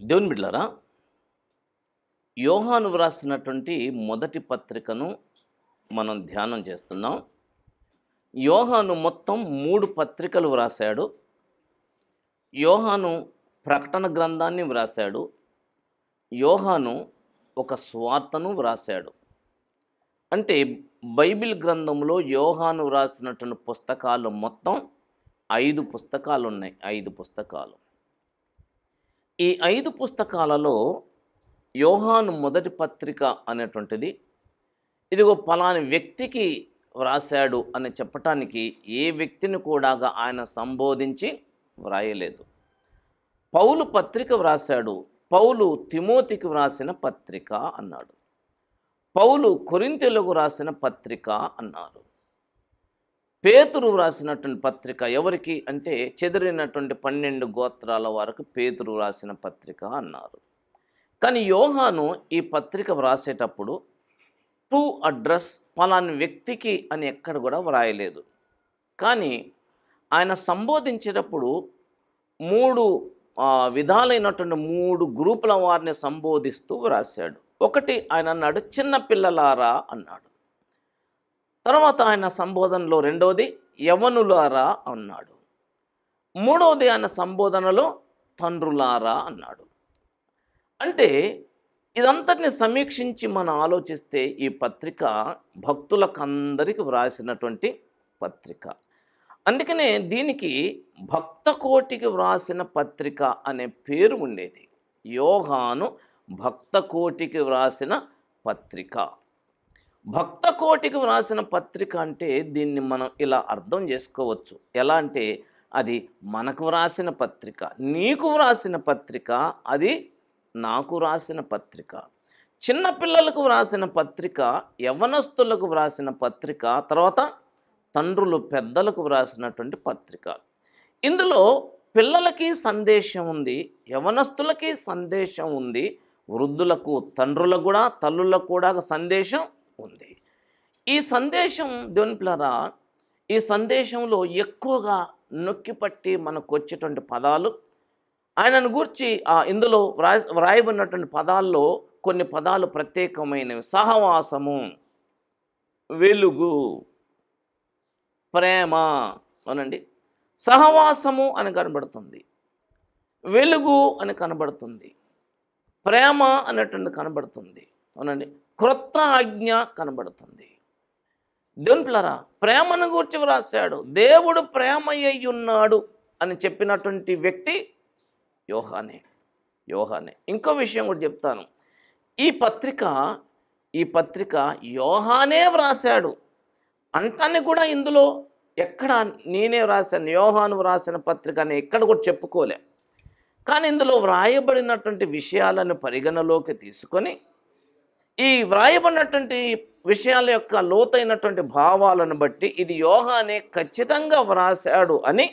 దేవుని బిడ్డలారా, యోహాను వ్రాసినటువంటి మొదటి పత్రికను మనం ధ్యానం చేస్తున్నాం. యోహాను మొత్తం 3 పత్రికలు వ్రాసాడు. యోహాను ప్రకటన గ్రంథాన్ని వ్రాసాడు. యోహాను ఒక సువార్తను వ్రాసాడు. అంటే బైబిల్ గ్రంథంలో యోహాను వ్రాసినటువంటి పుస్తకాలు మొత్తం 5 పుస్తకాలు ఉన్నాయి. 5 పుస్తకాలు. ఈ 5 పుస్తకాలలో యోహాను మొదటి పత్రిక అనేటువంటిది ఇదిగో పలాని వ్యక్తికి వ్రాసాడు అని చెప్పటానికి ఏ వ్యక్తిని కూడా ఆయన సంబోధించి వ్రాయలేదు. పౌలు పత్రిక వ్రాసాడు. పౌలు తిమోతికి వ్రాసిన పత్రిక అన్నాడు. పౌలు కొరింథీయులకు రాసిన పత్రిక అన్నారు. పేతురు వ్రాసినటువంటి పత్రిక ఎవరికి అంటే చెదిరినటువంటి 12 గోత్రాల వారికి పేతురు వ్రాసిన పత్రిక అన్నారు. కానీ యోహాను ఈ పత్రిక వ్రాసేటప్పుడు టు అడ్రస్ పలాని వ్యక్తికి అని ఎక్కడ కూడా వ్రాయలేదు. కానీ ఆయన సంబోధించేటప్పుడు 3 విధాలైనటువంటి 3 గ్రూపుల వారిని సంబోధిస్తూ వ్రాసాడు. ఒకటి ఆయన అన్నాడు చిన్న పిల్లలారా అన్నాడు. తర్వాత ఆయన సంబోధనలో రెండవది యవ్వనులారా అన్నాడు. మూడవది ఆయన సంబోధనలో తండ్రులారా అన్నాడు. అంటే ఇదంతటిని సమీక్షించి మనం ఆలోచిస్తే ఈ పత్రిక భక్తులకందరికి వ్రాసినటువంటి పత్రిక. అందుకనే దీనికి భక్త కోటికి వ్రాసిన పత్రిక అనే పేరు ఉండేది. యోహాను భక్త కోటికి వ్రాసిన పత్రిక. భక్త కోటికి వ్రాసిన పత్రిక అంటే దీన్ని మనం ఇలా అర్థం చేసుకోవచ్చు. ఎలా అంటే అది మనకు వ్రాసిన పత్రిక, నీకు వ్రాసిన పత్రిక, అది నాకు వ్రాసిన పత్రిక. చిన్నపిల్లలకు వ్రాసిన పత్రిక, యవ్వనస్తులకు వ్రాసిన పత్రిక, తర్వాత తండ్రులు పెద్దలకు వ్రాసినటువంటి పత్రిక. ఇందులో పిల్లలకి సందేశం ఉంది, యవ్వనస్తులకి సందేశం ఉంది, వృద్ధులకు తండ్రులకు కూడా తల్లులకు కూడా సందేశం ఉంది. ఈ సందేశం దేవుని పిల్లరా, ఈ సందేశంలో ఎక్కువగా నొక్కిపట్టి మనకు వచ్చేటువంటి పదాలు ఆయనను గూర్చి ఇందులో వ్రాయబడినటువంటి పదాల్లో కొన్ని పదాలు ప్రత్యేకమైనవి. సహవాసము, వెలుగు, ప్రేమ. అవునండి, సహవాసము అని కనబడుతుంది, వెలుగు అని కనబడుతుంది, ప్రేమ అనేటువంటి కనబడుతుంది. అవునండి, క్రొత్త ఆజ్ఞ కనబడుతుంది. దేవుని పిల్లరా, ప్రేమను గూర్చి వ్రాసాడు. దేవుడు ప్రేమ అయి ఉన్నాడు అని చెప్పినటువంటి వ్యక్తి యోహానే. ఇంకో విషయం కూడా చెప్తాను. ఈ పత్రిక యోహానే వ్రాసాడు అంటాన్ని కూడా ఇందులో ఎక్కడ నేనే వ్రాసాను, యోహాను వ్రాసిన పత్రిక అని ఎక్కడ కూడా చెప్పుకోలే. కానీ ఇందులో వ్రాయబడినటువంటి విషయాలను పరిగణలోకి తీసుకొని ఈ వ్రాయబడినటువంటి విషయాల యొక్క లోతైనటువంటి భావాలను బట్టి ఇది యోహానే ఖచ్చితంగా వ్రాసాడు అని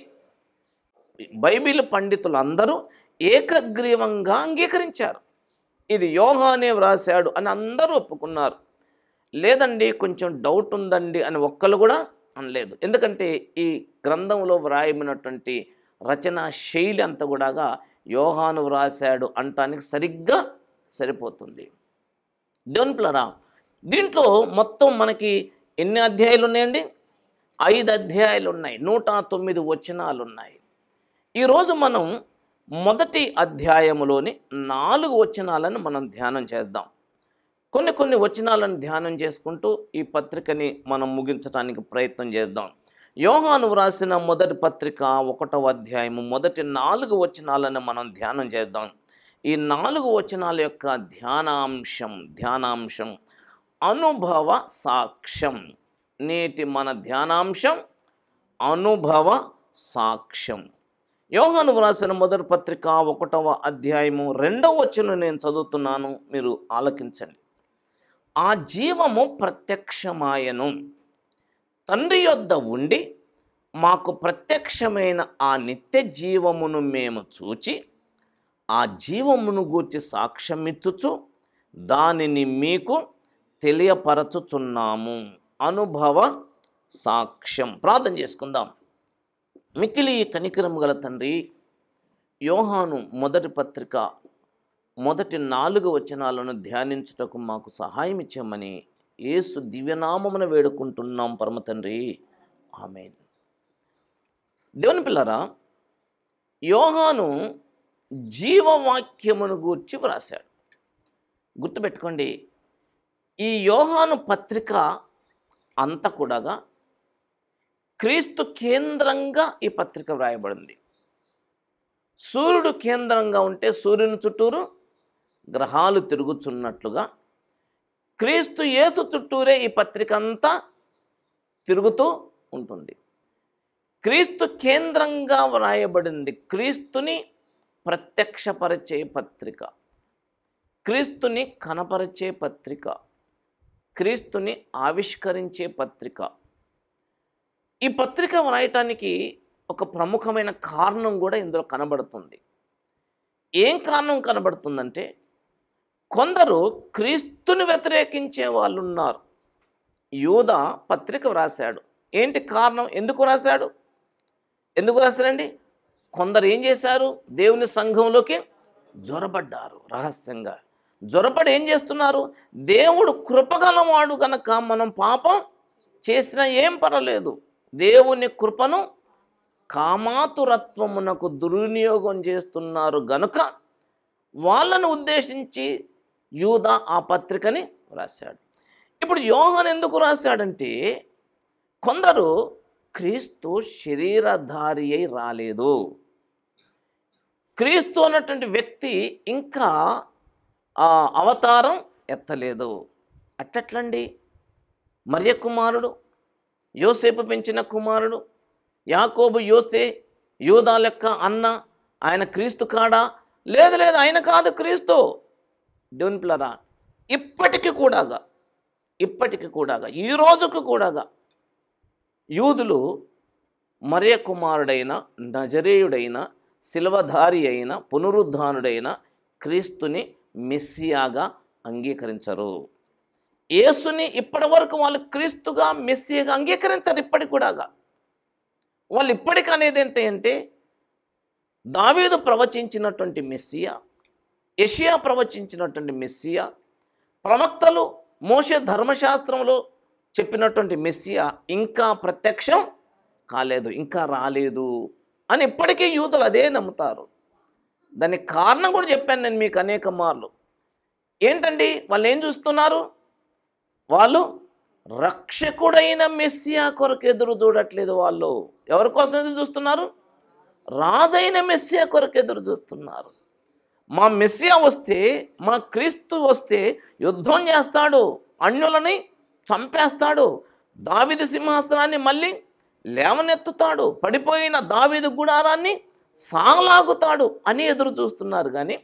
బైబిల్ పండితులందరూ ఏకగ్రీవంగా అంగీకరించారు. ఇది యోహానే వ్రాసాడు అని అందరూ ఒప్పుకున్నారు. లేదండి కొంచెం డౌట్ ఉందండి అని ఒక్కరు కూడా అనలేదు. ఎందుకంటే ఈ గ్రంథంలో వ్రాయబడినటువంటి రచన శైలి అంతా కూడా యోహాను వ్రాసాడు అంటానికి సరిగ్గా సరిపోతుంది. దేవుని పిల్లరా, దీంట్లో మొత్తం మనకి ఎన్ని అధ్యాయాలు ఉన్నాయండి? 5 అధ్యాయాలు ఉన్నాయి, 109 వచనాలు ఉన్నాయి. ఈరోజు మనం మొదటి అధ్యాయములోని 4 వచనాలను మనం ధ్యానం చేద్దాం. కొన్ని వచనాలను ధ్యానం చేసుకుంటూ ఈ పత్రికని మనం ముగించడానికి ప్రయత్నం చేద్దాం. యోహాను వ్రాసిన మొదటి పత్రిక 1వ అధ్యాయము మొదటి 4 వచనాలను మనం ధ్యానం చేద్దాం. ఈ 4 వచనాల యొక్క ధ్యానాంశం అనుభవ సాక్ష్యం. నేటి మన ధ్యానాంశం అనుభవ సాక్ష్యం. యోహాను వ్రాసిన మొదటి పత్రిక 1వ అధ్యాయము 2వ వచనం నేను చదువుతున్నాను, మీరు ఆలకించండి. ఆ జీవము ప్రత్యక్షమాయను, తండ్రి యొద్ద ఉండి మాకు ప్రత్యక్షమైన ఆ నిత్య జీవమును మేము చూచి ఆ జీవమును గూర్చి సాక్ష్యమిచ్చుచు దానిని మీకు తెలియపరచుచున్నాము. అనుభవ సాక్ష్యం. ప్రార్థన చేసుకుందాం. మిక్కిలి కనికరము గల తండ్రి, యోహాను మొదటి పత్రిక మొదటి 4 వచనాలను ధ్యానించుటకు మాకు సహాయం ఇచ్చమని యేసు దివ్యనామమున వేడుకుంటున్నాం పరమ తండ్రి, ఆమేన్. దేవుని పిల్లరా, యోహాను జీవవాక్యమును గూర్చి వ్రాశాడు. గుర్తుపెట్టుకోండి, ఈ యోహాను పత్రిక అంతా కూడా క్రీస్తు కేంద్రంగా ఈ పత్రిక వ్రాయబడింది. సూర్యుడు కేంద్రంగా ఉంటే సూర్యుని చుట్టూరు గ్రహాలు తిరుగుతున్నట్లుగా క్రీస్తు యేసు చుట్టూరే ఈ పత్రిక అంతా తిరుగుతూ ఉంటుంది. క్రీస్తు కేంద్రంగా వ్రాయబడింది. క్రీస్తుని ప్రత్యక్షపరిచే పత్రిక, క్రీస్తుని కనపరిచే పత్రిక, క్రీస్తుని ఆవిష్కరించే పత్రిక. ఈ పత్రిక వ్రాయటానికి ఒక ప్రముఖమైన కారణం కూడా ఇందులో కనబడుతుంది. ఏం కారణం కనబడుతుందంటే, కొందరు క్రీస్తుని వ్యతిరేకించే వాళ్ళు ఉన్నారు. యూదా పత్రిక వ్రాశాడు. ఏంటి కారణం? ఎందుకు రాశాడండి? కొందరు ఏం చేశారు? దేవుని సంఘంలోకి జొరబడ్డారు. రహస్యంగా జొరబడి ఏం చేస్తున్నారు? దేవుడు కృపగలవాడు గనక మనం పాపం చేసినా ఏం పర్వాలేదు, దేవుని కృపను కామాతురత్వమునకు దుర్వినియోగం చేస్తున్నారు గనుక వాళ్ళను ఉద్దేశించి యూదా ఆ పత్రికని రాశాడు. ఇప్పుడు యోహాను ఎందుకు రాశాడంటే, కొందరు క్రీస్తు శరీరధారి అయి రాలేదు, క్రీస్తు అన్నటువంటి వ్యక్తి ఇంకా అవతారం ఎత్తలేదు. అట్లండి, మరియ కుమారుడు, యోసేపు పెంచిన కుమారుడు, యాకోబు యోసే యూదా లెక్క అన్న, ఆయన క్రీస్తు కాడా? లేదు, ఆయన కాదు క్రీస్తు. దేవుని పిల్లరా, ఇప్పటికి కూడా ఈ రోజుకు కూడా యూదులు మరియ కుమారుడైన నజరేయుడైన శిలువధారి అయిన పునరుద్ధానుడైన క్రీస్తుని మెస్సియాగా అంగీకరించరు. యేసుని ఇప్పటి వరకు వాళ్ళు క్రీస్తుగా మెస్సియాగా అంగీకరించరు. ఇప్పటికి కూడా వాళ్ళు ఇప్పటికి అనేది ఏంటంటే, దావీదు ప్రవచించినటువంటి మెస్సియా, యెషయా ప్రవచించినటువంటి మెస్సియా, ప్రవక్తలు మోషే ధర్మశాస్త్రంలో చెప్పినటువంటి మెస్సియా ఇంకా ప్రత్యక్షం కాలేదు, ఇంకా రాలేదు అని ఇప్పటికీ యూదులు అదే నమ్ముతారు. దానికి కారణం కూడా చెప్పాను నేను మీకు అనేక మార్లు. ఏంటండి, వాళ్ళు ఏం చూస్తున్నారు? వాళ్ళు రక్షకుడైన మెస్సియా కొరకు ఎదురు చూడట్లేదు. వాళ్ళు ఎవరి కోసం ఎదురు చూస్తున్నారు? రాజైన మెస్సియా కొరకు ఎదురు చూస్తున్నారు. మా మెస్సియా వస్తే, మా క్రీస్తు వస్తే యుద్ధం చేస్తాడు, అన్యులని చంపేస్తాడు, దావీదు సింహాసనాన్ని మళ్ళీ లేవనెత్తుతాడు, పడిపోయిన దావీదు గుడారాన్ని సాగలాగుతాడు అని ఎదురు చూస్తున్నారు. కానీ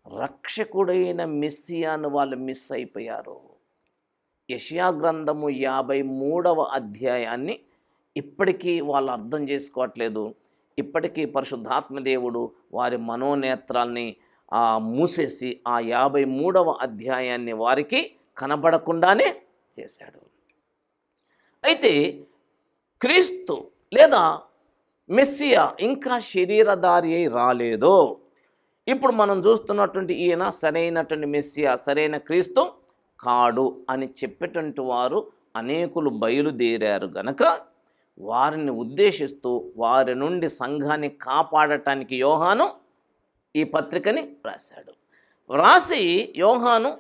రక్షకుడైన మెస్సియాను వాళ్ళు మిస్ అయిపోయారు. యెషయా గ్రంథము 53వ అధ్యాయాన్ని ఇప్పటికీ వాళ్ళు అర్థం చేసుకోవట్లేదు. ఇప్పటికీ పరిశుద్ధాత్మదేవుడు వారి మనోనేత్రాల్ని మూసేసి ఆ 53వ అధ్యాయాన్ని వారికి కనబడకుండానే చేశాడు. అయితే క్రీస్తు లేదా మెస్సియా ఇంకా శరీరధారి అయి రాలేదో. ఇప్పుడు మనం చూస్తున్నటువంటి ఈయన సరైనటువంటి మెస్సియా, సరైన క్రీస్తు కాడు అని చెప్పేటువంటి వారు అనేకులు బయలుదేరారు గనక వారిని ఉద్దేశిస్తూ వారి నుండి సంఘాన్ని కాపాడటానికి యోహాను ఈ పత్రికని రాశాడు. వ్రాసి యోహాను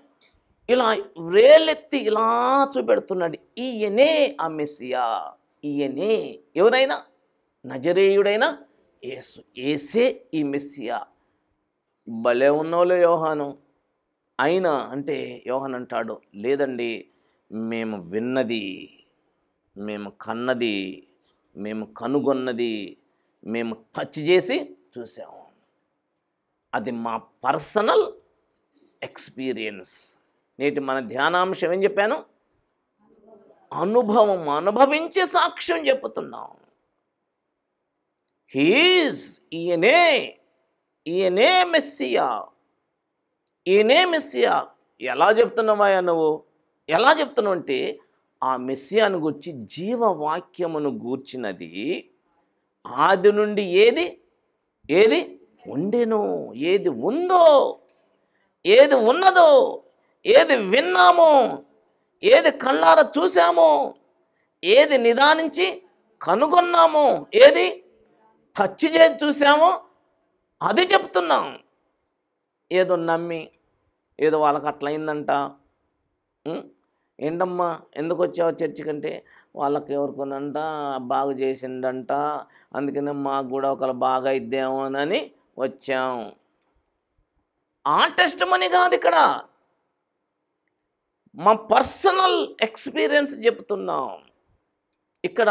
ఇలా వేలెత్తి ఇలా చూపెడుతున్నాడు, ఈయనే ఆ మెస్సియా, ఈయనే. ఎవరైనా? నజరేయుడైన యేసు, యేసే ఈ మెస్సియా. భలే ఉన్నోలే యోహాను. అయినా అంటే యోహాను అంటాడు, లేదండి, మేము విన్నది, మేము కన్నది, మేము కనుగొన్నది, మేము టచ్ చేసి చూసాము, అది మా పర్సనల్ ఎక్స్పీరియన్స్. నేటి మన ధ్యానాంశం ఏం చెప్పాను? అనుభవం, అనుభవించి సాక్ష్యం చెప్పుతున్నాం. హీస్, ఈయనే మెస్సియా, ఈయనే మెస్సియా. ఎలా చెప్తున్నావా నువ్వు? ఎలా చెప్తున్నావు అంటే, ఆ మెస్సియాను గూర్చి జీవవాక్యమును గూర్చినది ఆది నుండి ఏది ఉండెను, ఏది ఉందో, ఏది ఉన్నదో, ఏది విన్నామో, ఏది కళ్ళారా చూసామో, ఏది నిదానించి కనుగొన్నామో, ఏది టచ్ చేసి చూసామో అది చెప్తున్నాం. ఏదో నమ్మి ఏదో వాళ్ళకి అట్లా అయిందంట, ఏంటమ్మా ఎందుకు వచ్చావు చర్చికంటే వాళ్ళకి ఎవరికొనంట బాగు చేసిండంట, అందుకనే మాకు కూడా ఒకళ్ళు బాగా ఇద్దామోనని వచ్చాం. ఆ టెస్ట్ మనీ కాదు ఇక్కడ, మా పర్సనల్ ఎక్స్పీరియన్స్ చెప్తున్నాం. ఇక్కడ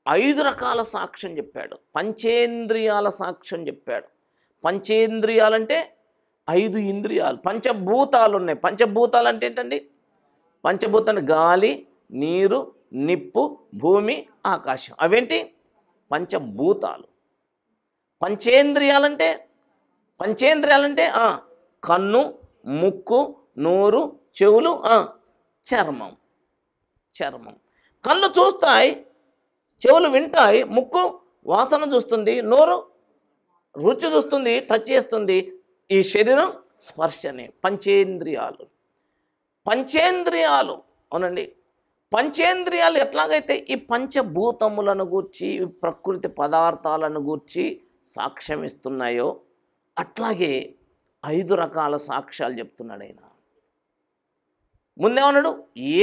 5 రకాల సాక్ష్యం చెప్పాడు, పంచేంద్రియాల సాక్ష్యం చెప్పాడు. పంచేంద్రియాలంటే 5 ఇంద్రియాలు, పంచభూతాలు ఉన్నాయి. పంచభూతాలు అంటే ఏంటండి? పంచభూతాలు గాలి, నీరు, నిప్పు, భూమి, ఆకాశం. అవేంటి? పంచభూతాలు. పంచేంద్రియాలంటే కన్ను, ముక్కు, నోరు, చెవులు, చర్మం. కళ్ళు చూస్తాయి, చెవులు వింటాయి, ముక్కు వాసన చూస్తుంది, నోరు రుచి చూస్తుంది, టచ్ చేస్తుంది, ఈ శరీరం స్పర్శని. పంచేంద్రియాలు అవునండి. పంచేంద్రియాలు ఎట్లాగైతే ఈ పంచభూతములను గూర్చి, ప్రకృతి పదార్థాలను గూర్చి సాక్ష్యం ఇస్తున్నాయో, అట్లాగే 5 రకాల సాక్ష్యాలు చెప్తున్నాడు ఆయన. ముందేమన్నాడు?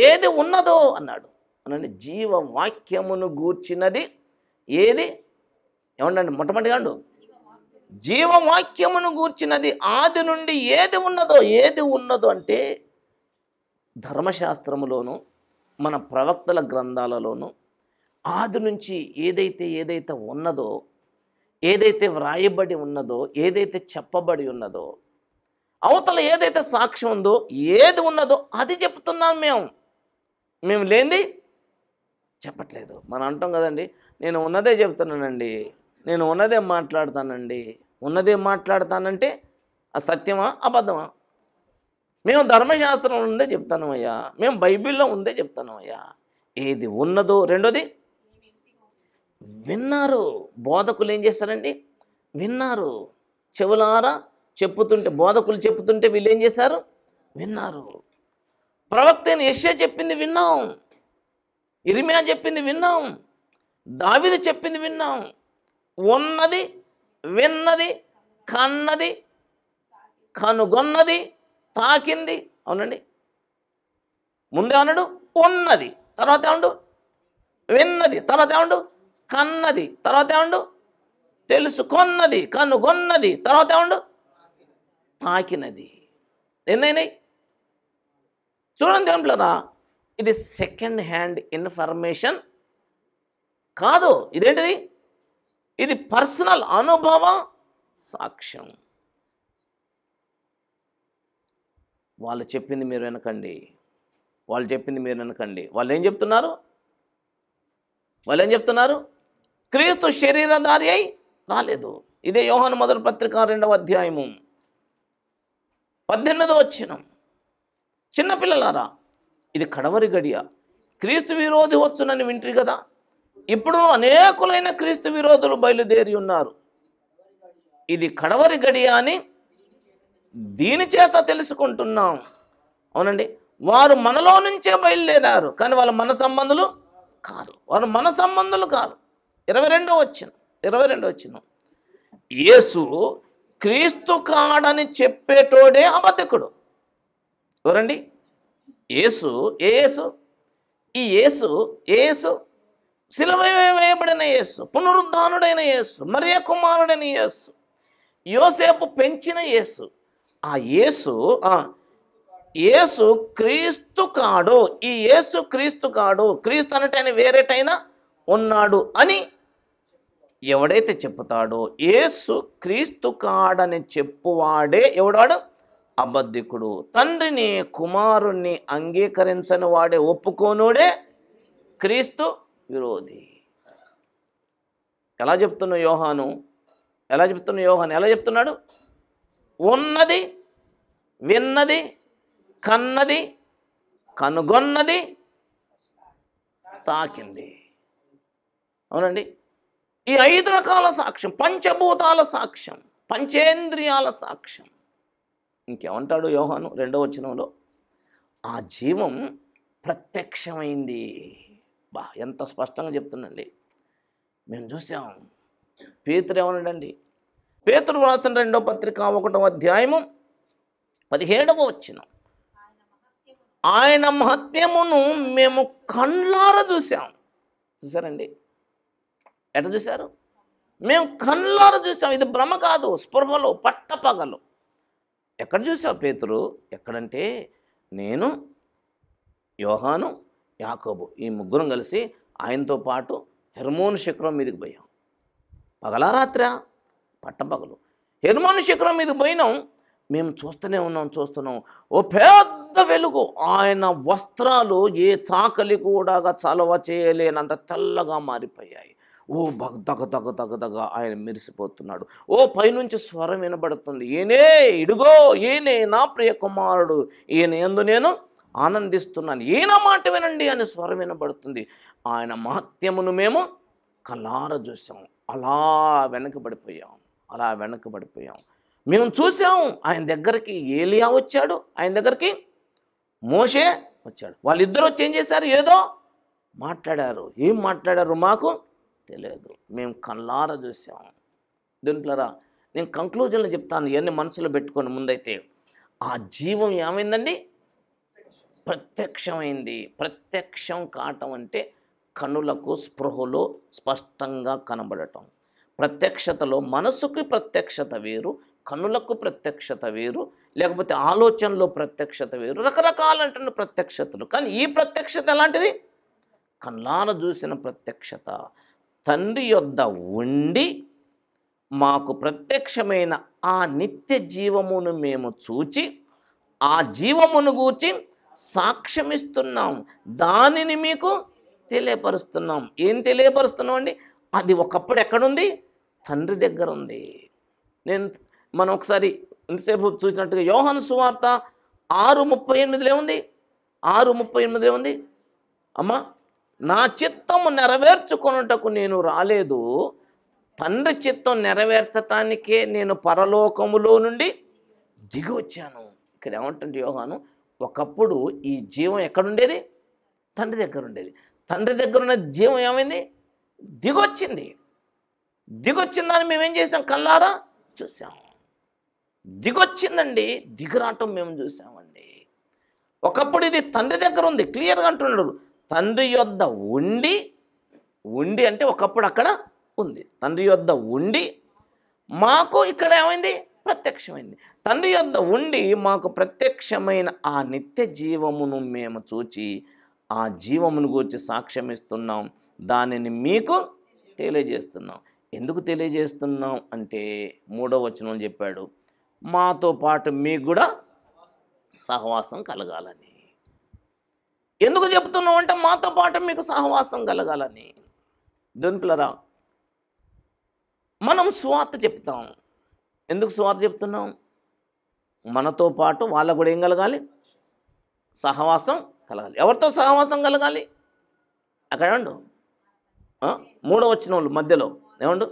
ఏది ఉన్నదో అన్నాడు అనండి. జీవవాక్యమును గూర్చినది ఏది? ఏమండి మొట్టమొదటిగా అండు, జీవవాక్యమును గూర్చినది ఆది నుండి ఏది ఉన్నదో అంటే ధర్మశాస్త్రములోను మన ప్రవక్తల గ్రంథాలలోను ఆది నుంచి ఏదైతే ఉన్నదో, ఏదైతే వ్రాయబడి ఉన్నదో, ఏదైతే చెప్పబడి ఉన్నదో, అవతల ఏదైతే సాక్ష్యం ఉందో, ఏది ఉన్నదో అది చెప్తున్నాం. మేము లేనిది చెప్పట్లేదు. మనం అంటాం కదండి, నేను ఉన్నదే చెప్తున్నానండి, నేను ఉన్నదే మాట్లాడతానండి. ఉన్నదే మాట్లాడతానంటే అది సత్యమా అబద్ధమా? మేము ధర్మశాస్త్రంలో ఉందే చెప్తానమయ్యా, మేము బైబిల్లో ఉందే చెప్తానమయ్యా. ఏది ఉన్నదో. రెండోది విన్నారు. బోధకులు ఏం చేస్తారండి? విన్నారు. చెవులారా చెప్పుతుంటే, బోధకులు చెప్పుతుంటే వీళ్ళు ఏం చేశారు? విన్నారు. ప్రవక్త అయిన యెషయా చెప్పింది విన్నాం, ఇర్మియా చెప్పింది విన్నాం, దావీదు చెప్పింది విన్నాం. ఉన్నది, విన్నది, కన్నది, కనుగొన్నది, తాకింది. అవునండి. ముందే అన్నాడు ఉన్నది, తర్వాత ఏమండు? విన్నది, తర్వాత ఏమండు? కన్నది, తర్వాత ఏమండు? తెలుసుకొన్నది, కనుగొన్నది, తర్వాత ఏమండు? తాకినది. ఎన్నైనాయి చూడండి దేంట్లోనా? ఇది సెకండ్ హ్యాండ్ ఇన్ఫర్మేషన్ కాదు. ఇదేంటిది? ఇది పర్సనల్ అనుభవ సాక్ష్యం. వాళ్ళు చెప్పింది మీరు వినకండి. వాళ్ళు ఏం చెప్తున్నారు? క్రీస్తు శరీరధారి అయి రాలేదు. ఇదే యోహాను మొదటి పత్రిక 2వ అధ్యాయము 18వ వచనం. చిన్నపిల్లలారా, ఇది కడవరి గడియ, క్రీస్తు విరోధి వచ్చునని వింటిరి కదా. ఇప్పుడు అనేకులైన క్రీస్తు విరోధులు బయలుదేరి ఉన్నారు. ఇది కడవరి గడియ అని దీని చేత తెలుసుకుంటున్నాం. అవునండి. వారు మనలో నుంచే బయలుదేరారు, కానీ వాళ్ళ మన సంబంధులు కాదు. 22వ వచనం. యేసు క్రీస్తు కాడని చెప్పేటోడే అబద్ధికుడు. ఎవరండి? యేసు. ఈ యేసు సిలువ వేయబడిన యేసు, పునరుద్ధానుడైన యేసు, మరియ కుమారుడైన యేసు, యోసేపు పెంచిన యేసు. ఆ యేసు క్రీస్తు కాడు. ఈ యేసు క్రీస్తు కాడు, క్రీస్తు అన్నటైన వేరేటైనా ఉన్నాడు అని ఎవడైతే చెప్పుతాడో, యేసు క్రీస్తు కాడని చెప్పువాడే ఎవడాడు? అబద్ధికుడు. తండ్రిని కుమారుణ్ణి అంగీకరించని వాడే, ఒప్పుకోనుడే క్రీస్తు విరోధి. ఎలా చెప్తున్న యోహాను ఎలా చెప్తున్నాడు? ఉన్నది, విన్నది, కన్నది, కనుగొన్నది, తాకింది. అవునండి. ఈ 5 రకాల సాక్ష్యం, పంచభూతాల సాక్ష్యం, పంచేంద్రియాల సాక్ష్యం. ఇంకేమంటాడు యోహాను 2వ వచనంలో, ఆ జీవం ప్రత్యక్షమైంది. ఎంత స్పష్టంగా చెప్తుందండి. మేము చూసాం. పేతురు ఏమన్నాడండి? పేతురు రాసిన 2వ పత్రిక 1వ అధ్యాయము 17వ వచనం, ఆయన మహత్యమును మేము కళ్ళారా చూసాం. చూసారండి? ఎట్లా చూశారు? మేము కళ్ళారా చూసాం. ఇది భ్రమ కాదు, స్పృహలో పట్టపగలు. ఎక్కడ చూసావు పేతురు? ఎక్కడంటే నేను, యోహాను, యాకోబు ఈ ముగ్గురం కలిసి ఆయనతో పాటు హెర్మోను శిఖరం మీదకి పోయాం. పగలా రాత్రా? పట్టపగలు. హెర్మోను శిఖరం మీదకి పోయినాం. మేము చూస్తూనే ఉన్నాం. ఓ పెద్ద వెలుగు. ఆయన వస్త్రాలు ఏ చాకలి కూడా చలవ చేయలేనంత తెల్లగా మారిపోయాయి. ఓ దగ దగ దగ దగ ఆయన మెరిసిపోతున్నాడు. ఓ పైనుంచి స్వరం వినబడుతుంది, ఈయనే, ఇడుగో ఈయనే నా ప్రియ కుమారుడు, ఈయన యందు నేను ఆనందిస్తున్నాను, ఈయన మాట వినండి అని స్వరం వినబడుతుంది. ఆయన మహత్యమును మేము కళ్ళారా చూసాం. అలా వెనకబడిపోయాం. మేము చూసాం. ఆయన దగ్గరికి ఏలియా వచ్చాడు, ఆయన దగ్గరికి మోషే వచ్చాడు. వాళ్ళిద్దరూ వచ్చి ఏం చేశారు? ఏదో మాట్లాడారు. ఏం మాట్లాడారు మాకు తెలియదు. మేము కళ్ళారా చూసాం. దీంట్లోరా నేను కంక్లూజన్లో చెప్తాను, ఇవన్నీ మనసులో పెట్టుకొని. ముందైతే ఆ జీవం ఏమైందండి? ప్రత్యక్షమైంది. ప్రత్యక్షం కావటం అంటే కనులకు స్పృహలో స్పష్టంగా కనబడటం. ప్రత్యక్షతలో మనసుకు ప్రత్యక్షత వేరు, కనులకు ప్రత్యక్షత వేరు, లేకపోతే ఆలోచనలో ప్రత్యక్షత వేరు, రకరకాలంటున్న ప్రత్యక్షతలు. కానీ ఈ ప్రత్యక్షత ఎలాంటిది? కళ్ళారా చూసిన ప్రత్యక్షత. తండ్రి యొద్ద ఉండి మాకు ప్రత్యక్షమైన ఆ నిత్య జీవమును మేము చూచి ఆ జీవమును గూర్చి సాక్ష్యమిస్తున్నాం, దానిని మీకు తెలియపరుస్తున్నాం. ఏం తెలియపరుస్తున్నాం అండి? అది ఒకప్పుడు ఎక్కడుంది? తండ్రి దగ్గర ఉంది. మనం ఒకసారి ఇంతసేపు చూసినట్టుగా యోహాను సువార్త 6:38 ఏముంది? 6:38 ఏముంది? అమ్మా, నా చిత్తము నెరవేర్చుకొనుటకు నేను రాలేదు, తండ్రి చిత్తం నెరవేర్చటానికే నేను పరలోకములో నుండి దిగి వచ్చాను. ఇక్కడ ఏమంటుంది యోహాను? ఒకప్పుడు ఈ జీవం ఎక్కడుండేది? తండ్రి దగ్గర ఉండేది. తండ్రి దగ్గర ఉన్న జీవం ఏమైంది? దిగొచ్చింది. దిగొచ్చిందని మేమేం చేసాం? కళ్ళారా చూసాం. దిగొచ్చిందండి. దిగురాటం మేము చూసామండి. ఒకప్పుడు ఇది తండ్రి దగ్గర ఉంది, క్లియర్గా అంటున్నాడు. తండ్రి యొద్ద ఉండి అంటే ఒకప్పుడు అక్కడ ఉంది. తండ్రి యొద్ద ఉండి మాకు ఇక్కడ ఏమైంది? ప్రత్యక్షమైంది. తండ్రి యొద్ద ఉండి మాకు ప్రత్యక్షమైన ఆ నిత్య జీవమును మేము చూచి ఆ జీవమును గురించి సాక్ష్యమిస్తున్నాం, దానిని మీకు తెలియజేస్తున్నాం. ఎందుకు తెలియజేస్తున్నాం అంటే 3వ వచనం చెప్పాడు, మాతో పాటు మీకు కూడా సహవాసం కలగాలని. ఎందుకు చెప్తున్నాం అంటే మాతో పాటు మీకు సహవాసం కలగాలని. దొంపిలరా, మనం సువార్త చెప్తాం. ఎందుకు సువార్త చెప్తున్నాం? మనతో పాటు వాళ్ళకు కూడా ఏం కలగాలి? సహవాసం కలగాలి. ఎవరితో సహవాసం కలగాలి? అక్కడ ఏమండు 3వ వచనంలో మధ్యలో ఏమండు?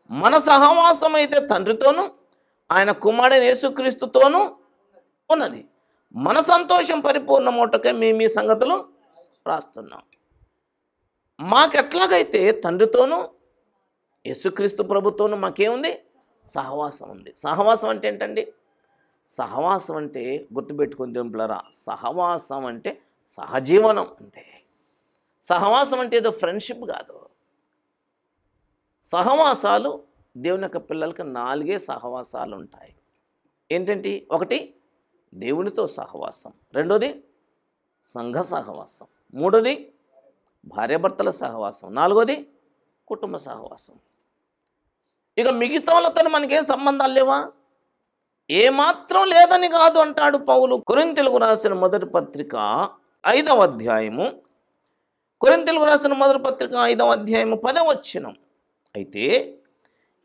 మన సహవాసం అయితే తండ్రితోనూ ఆయన కుమారుడైన యేసుక్రీస్తుతోనూ ఉన్నది. మన సంతోషం పరిపూర్ణమవుటకే మీ సంగతులు రాస్తున్నాం. మాకెట్లాగైతే తండ్రితోనూ యేసుక్రీస్తు ప్రభుతోనూ మాకేముంది? సహవాసం ఉంది. సహవాసం అంటే ఏంటండి? సహవాసం అంటే గుర్తుపెట్టుకుని దింపులరా, సహవాసం అంటే సహజీవనం అంతే. సహవాసం అంటే ఏదో ఫ్రెండ్షిప్ కాదు. సహవాసాలు దేవుని యొక్క పిల్లలకి 4 సహవాసాలు ఉంటాయి. ఏంటంటే, ఒకటి దేవునితో సహవాసం, రెండోది సంఘ సహవాసం, మూడోది భార్యాభర్తల సహవాసం, నాలుగోది కుటుంబ సహవాసం. ఇక మిగతా వాళ్ళతో మనకేం సంబంధాలు లేవా? ఏమాత్రం లేదని కాదు అంటాడు పౌలు. కొరింథీయులకు రాసిన మొదటి పత్రిక 5వ అధ్యాయము, కొరింథీయులకు రాసిన మొదటి పత్రిక 5వ అధ్యాయము 10వ వచనం. అయితే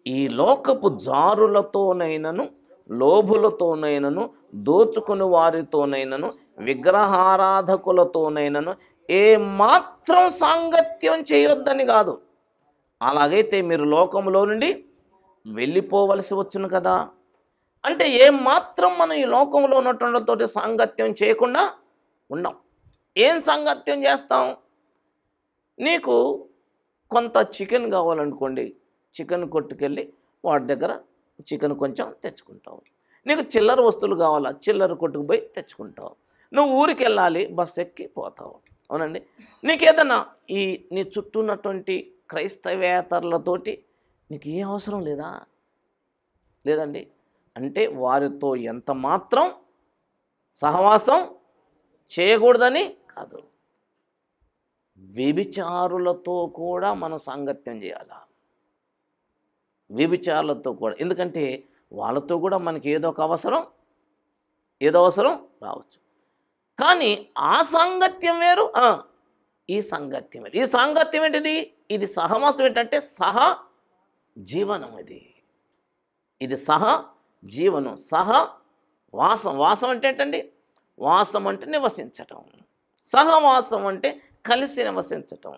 ఈ లోకపు జారులతోనైనను లోభులతోనైనను దోచుకుని వారితోనైనను విగ్రహారాధకులతోనైనను ఏమాత్రం సాంగత్యం చేయొద్దని కాదు. అలాగైతే మీరు లోకంలో నుండి వెళ్ళిపోవలసి వచ్చును కదా. అంటే ఏమాత్రం మనం ఈ లోకంలో ఉన్నటువంటి సాంగత్యం చేయకుండా ఉన్నాం. ఏం సాంగత్యం చేస్తాం? నీకు కొంత చికెన్ కావాలనుకోండి, చికెన్ కొట్టుకెళ్ళి వాడి దగ్గర చికెన్ కొంచెం తెచ్చుకుంటావు. నీకు చిల్లర వస్తువులు కావాలా, చిల్లర కొట్టుకు పోయి తెచ్చుకుంటావు. నువ్వు ఊరికి వెళ్ళాలి, బస్సు ఎక్కి పోతావు. అవునండి. నీకేదన్నా నీ చుట్టూ ఉన్నటువంటి క్రైస్తవేతరులతోటి నీకు ఏ అవసరం లేదా? లేదండి. అంటే వారితో ఎంత మాత్రం సహవాసం చేయకూడదని కాదు, వ్యభిచారులతో కూడా మనం సాంగత్యం చేయాలా? వ్యభిచారులతో కూడా. ఎందుకంటే వాళ్ళతో కూడా మనకి ఏదో అవసరం రావచ్చు. కానీ ఆ సాంగత్యం వేరు, ఈ సాంగత్యం వేరు. ఈ సాంగత్యం ఏంటిది? ఇది సహవాసం ఏంటంటే జీవనం. ఇది జీవనం. వాసం అంటే ఏంటండి? వాసం అంటే నివసించటం. సహవాసం అంటే కలిసి నివసించటం.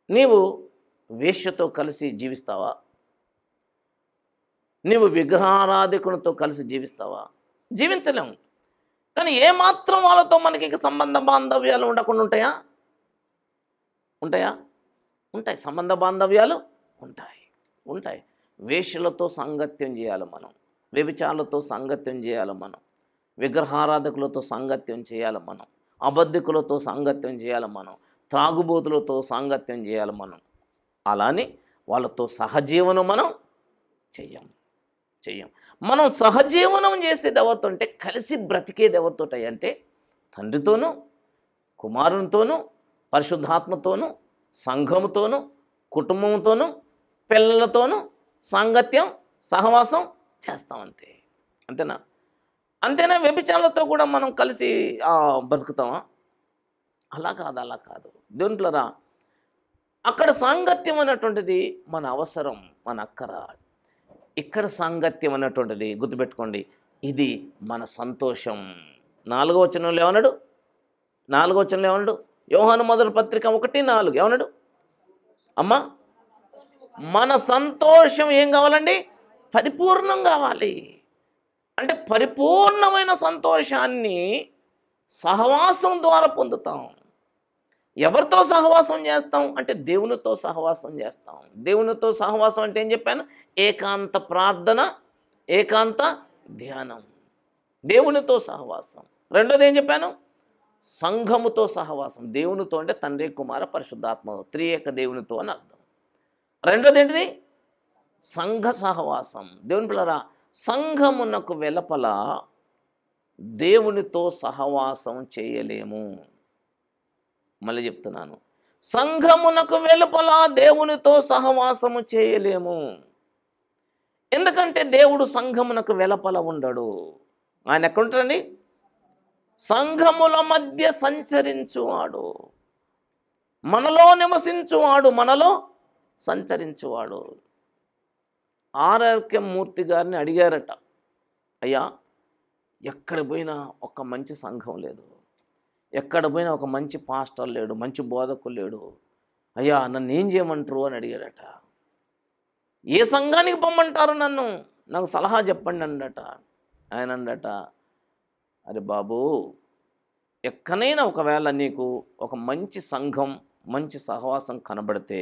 నీవు వేశ్యతో కలిసి జీవిస్తావా? నీవు విగ్రహారాధికునితో కలిసి జీవిస్తావా? జీవించలేము. కానీ ఏమాత్రం వాళ్ళతో మనకి సంబంధ బాంధవ్యాలు ఉండకుండా ఉంటాయా? ఉంటాయి. సంబంధ బాంధవ్యాలు ఉంటాయి. వేశ్యలతో సాంగత్యం చేయాలి మనం, వ్యభిచారులతో సాంగత్యం చేయాలి మనం, విగ్రహారాధకులతో సాంగత్యం చేయాలి మనం, అబద్ధికులతో సాంగత్యం చేయాలి మనం, త్రాగుబోతులతో సాంగత్యం చేయాలి మనం. అలానే వాళ్ళతో సహజీవనం మనం చెయ్యం. మనం సహజీవనం చేసేది ఎవరితో అంటే, కలిసి బ్రతికేది ఎవరితో అంటే తండ్రితోనూ, కుమారునితోనూ, పరిశుద్ధాత్మతోనూ, సంఘముతోనూ, కుటుంబంతోనూ, పిల్లలతోనూ సహవాసం చేస్తాం. అంతేనా? వ్యభిచారులతో కూడా మనం కలిసి బ్రతుకుతామా? అలా కాదు. దేవునిట్లరా, అక్కడ సాంగత్యం అనేటువంటిది మన అవసరం, మన అక్కర. ఇక్కడ సాంగత్యం అనేటువంటిది గుర్తుపెట్టుకోండి, ఇది మన సంతోషం. 4వ వచనంలో ఏమన్నాడు? యోహాను మొదటి పత్రిక 1:4 ఏమన్నాడు? అమ్మా, మన సంతోషం ఏం కావాలండి? పరిపూర్ణం కావాలి. అంటే పరిపూర్ణమైన సంతోషాన్ని సహవాసం ద్వారా పొందుతాం. ఎవరితో సహవాసం చేస్తాం అంటే దేవునితో సహవాసం చేస్తాం. దేవునితో సహవాసం అంటే ఏం చెప్పాను? ఏకాంత ప్రార్థన, ఏకాంత ధ్యానం, దేవునితో సహవాసం. రెండోది ఏం చెప్పాను? సంఘముతో సహవాసం. దేవునితో అంటే తండ్రి, కుమార, పరిశుద్ధాత్మ, త్రియేక దేవునితో అని అర్థం. రెండోది ఏంటిది? సంఘ సహవాసం. దేవుని పిల్లరా, సంఘమునకు వెలుపల దేవునితో సహవాసం చేయలేము. మళ్ళీ చెప్తున్నాను, సంఘమునకు వెలుపల దేవునితో సహవాసము చేయలేము. ఎందుకంటే దేవుడు సంఘమునకు వెలుపల ఉండడు. ఆయన ఎక్కడుంటాడండి? సంఘముల మధ్య సంచరించువాడు, మనలో నివసించువాడు, మనలో సంచరించువాడు. ఆర్ఆర్కే మూర్తి గారిని అడిగారట, అయ్యా, ఎక్కడ పోయినా ఒక మంచి సంఘం లేదు, ఎక్కడ పోయినా ఒక మంచి పాస్టర్ లేడు, మంచి బోధకులు లేడు, అయ్యా నన్ను ఏం చేయమంటారు అని అడిగాడట. ఏ సంఘానికి పొమ్మంటారు నన్ను, నాకు సలహా చెప్పండి అన్నట. ఆయన అన్నట, అరే బాబు, ఎక్కడైనా ఒకవేళ నీకు ఒక మంచి సంఘం, మంచి సహవాసం కనబడితే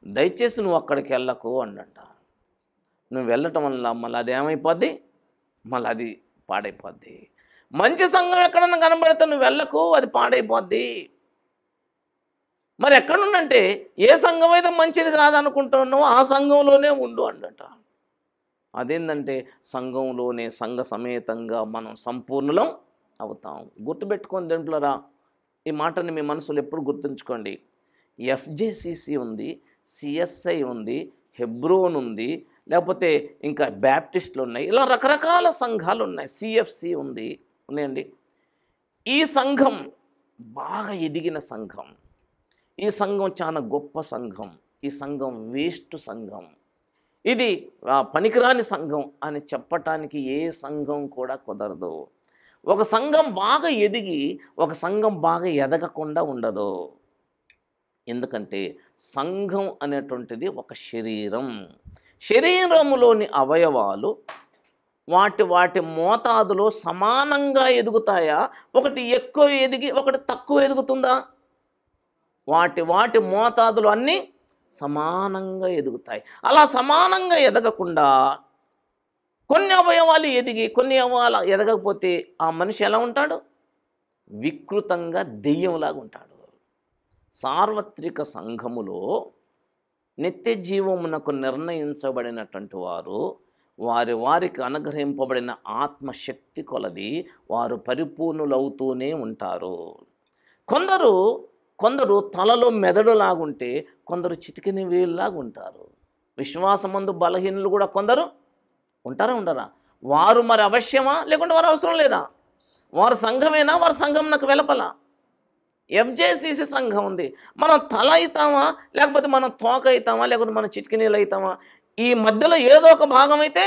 దయచేసి నువ్వు అక్కడికి వెళ్ళకు అన్నట. నువ్వు వెళ్ళటం వల్ల మళ్ళీ అది ఏమైపోద్ది? మళ్ళీ అది పాడైపోద్ది. మంచి సంఘం ఎక్కడన్నా కనబడితే నువ్వు వెళ్ళకు, అది పాడైపోద్ది. మరి ఎక్కడుందంటే ఏ సంఘం అయితే మంచిది కాదనుకుంటున్నావో ఆ సంఘంలోనే ఉండు అన్నట. అదేంటంటే సంఘంలోనే సంఘ సమేతంగా మనం సంపూర్ణలం అవుతాం. గుర్తుపెట్టుకొని దేంట్లోరా, ఈ మాటని మీ మనసులో ఎప్పుడు గుర్తుంచుకోండి. ఎఫ్జేసిసి ఉంది, సిఎస్ఐ ఉంది, హెబ్రోన్ ఉంది, లేకపోతే ఇంకా బ్యాప్టిస్టులు ఉన్నాయి, ఇలా రకరకాల సంఘాలు ఉన్నాయి, సిఎఫ్సి ఉన్నాయండి. ఈ సంఘం బాగా ఎదిగిన సంఘం, ఈ సంఘం చాలా గొప్ప సంఘం, ఈ సంఘం వేస్ట్ సంఘం, ఇది పనికిరాని సంఘం అని చెప్పటానికి ఏ సంఘం కూడా కుదరదు. ఒక సంఘం బాగా ఎదిగి ఒక సంఘం బాగా ఎదగకుండా ఉండదు. ఎందుకంటే సంఘం అనేటువంటిది ఒక శరీరం. శరీరములోని అవయవాలు వాటి వాటి మోతాదులో సమానంగా ఎదుగుతాయా? ఒకటి ఎక్కువ ఎదిగి ఒకటి తక్కువ ఎదుగుతుందా? వాటి వాటి మోతాదులు అన్నీ సమానంగా ఎదుగుతాయి. అలా సమానంగా ఎదగకుండా కొన్ని అవయవాలు ఎదిగి కొన్ని అవయవాలు ఎదగకపోతే ఆ మనిషి ఎలా ఉంటాడు? వికృతంగా దెయ్యంలాగా ఉంటాడు. సార్వత్రిక సంఘములో నిత్య జీవమునకు నిర్ణయించబడినటువంటి వారు వారి వారికి అనుగ్రహింపబడిన ఆత్మశక్తి కొలది వారు పరిపూర్ణులవుతూనే ఉంటారు. కొందరు తలలో మెదడులాగుంటే కొందరు చిటికిన వేలులాగా ఉంటారు. విశ్వాసమందు బలహీనులు కూడా కొందరు ఉంటారా ఉండరా? వారు మరి అవశ్యమా లేకుంటే వారు అవసరం లేదా? వారు సంఘమేనా? వారు సంఘం నాకు వెలపలా? ఎఫ్జేసీసీ సంఘం ఉంది. మనం తల అవుతామా లేకపోతే మనం తోక అవుతామా లేకపోతే మనం చిటికినీళ్ళు అవుతామా? ఈ మధ్యలో ఏదో ఒక భాగం అయితే